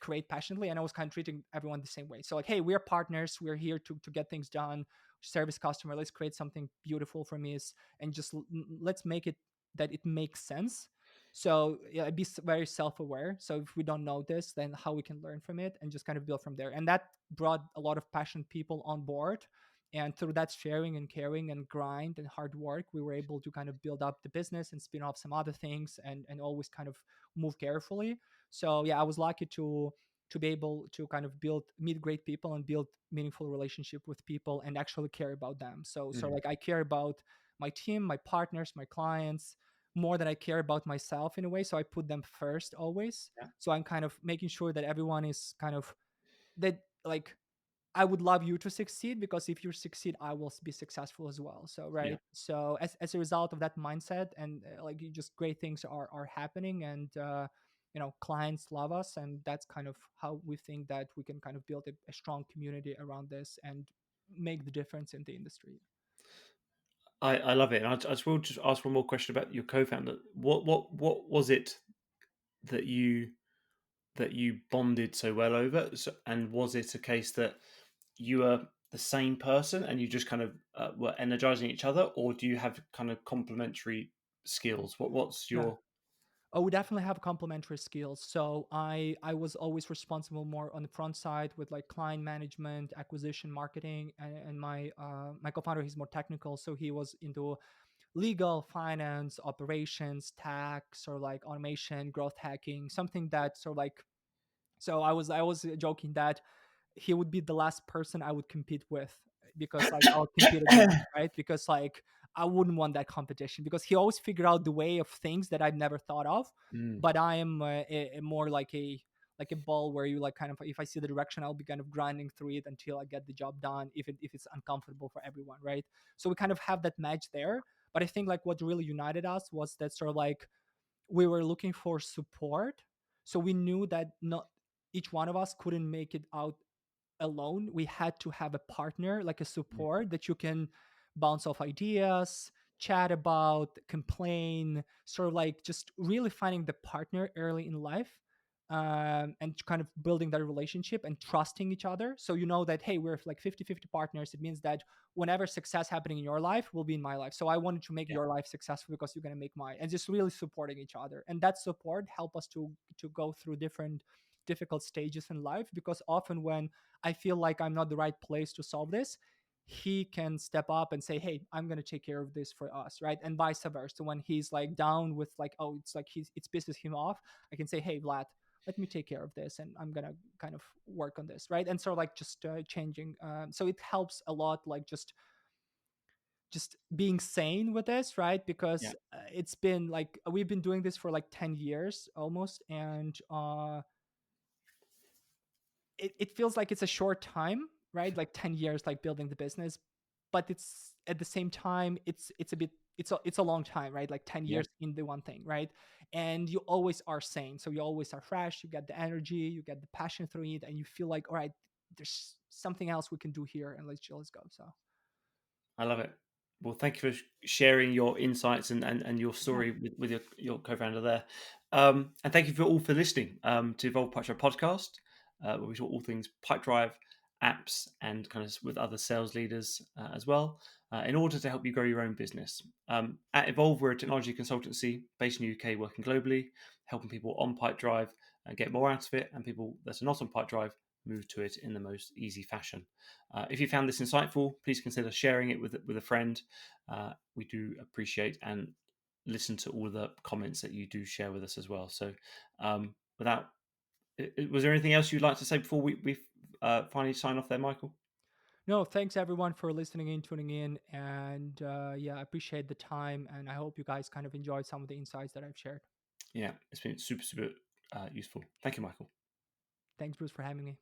create passionately, and I was kind of treating everyone the same way. So like, hey, we're partners, we're here to get things done, service customer, let's create something beautiful for me, and just let's make it that it makes sense. So yeah, be very self-aware, so if we don't know this, then how we can learn from it and just kind of build from there. And that brought a lot of passionate people on board, and through that sharing and caring and grind and hard work, we were able to kind of build up the business and spin off some other things, and always kind of move carefully. So yeah, I was lucky to be able to kind of meet great people and build meaningful relationship with people and actually care about them. So Mm, like, I care about my team, my partners, my clients more than I care about myself in a way. So I put them first always. yeah, So I'm kind of making sure that everyone is kind of that, like, I would love you to succeed, because if you succeed, I will be successful as well. So yeah. right. So as a result of that mindset, and like, just great things are happening, and clients love us, and that's kind of how we think that we can kind of build a strong community around this and make the difference in the industry. I love it. And I just will just ask one more question about your co-founder. What was it that you bonded so well over? So, and was it a case that you were the same person and you just kind of were energizing each other, or do you have kind of complementary skills? What's Yeah. your Oh, we definitely have complementary skills. So I was always responsible more on the front side with like client management, acquisition, marketing, and my co-founder, he's more technical, so he was into legal, finance, operations, tax, or like automation, growth hacking, something that sort of like. So I was joking that he would be the last person I would compete with, because like I'll compete against, right? Because like I wouldn't want that competition, because he always figure out the way of things that I've never thought of. Mm, But I am a more like a ball where you like kind of, if I see the direction, I'll be kind of grinding through it until I get the job done, if it's uncomfortable for everyone, right? So we kind of have that match there. But I think like what really united us was that sort of like we were looking for support. So we knew that not each one of us couldn't make it out alone. We had to have a partner, like a mm, support that you can bounce off ideas, chat about, complain, sort of like just really finding the partner early in life. And kind of building that relationship and trusting each other. So you know that, hey, we're like 50-50 partners. It means that whenever success happening in your life will be in my life. So I wanted to make yeah, your life successful because you're going to make mine. And just really supporting each other. And that support help us to go through different difficult stages in life, because often when I feel like I'm not the right place to solve this, he can step up and say, hey, I'm going to take care of this for us, right? And vice versa. So when he's like down with like, oh, it's like it's pisses him off, I can say, hey, Vlad, let me take care of this, and I'm going to kind of work on this, right? And so like just changing. So it helps a lot, like just being sane with this, right? yeah, Because it's been like we've been doing this for like 10 years almost, and it feels like it's a short time, right? Like 10 years, like building the business, but it's at the same time, it's a bit, it's a long time, right? Like 10 yeah. years in the one thing, right? And you always are sane, so you always are fresh, you get the energy, you get the passion through it, and you feel like, all right, there's something else we can do here, and let's go. So I love it. Well, thank you for sharing your insights and your yeah. story with your co-founder there. And thank you for all for listening to Evolve Pipedrive podcast, where we talk all things Pipedrive, apps, and kind of with other sales leaders as well, in order to help you grow your own business. At Evolve, we're a technology consultancy based in the UK, working globally, helping people on Pipedrive get more out of it, and people that are not on Pipedrive move to it in the most easy fashion. If you found this insightful, please consider sharing it with a friend. We do appreciate and listen to all the comments that you do share with us as well. So, without Was there anything else you'd like to say before we finally sign off there, Michael? No, thanks everyone for listening in, tuning in, and yeah, I appreciate the time, and I hope you guys kind of enjoyed some of the insights that I've shared. Yeah, it's been super, super useful. Thank you, Michael. Thanks, Bruce, for having me.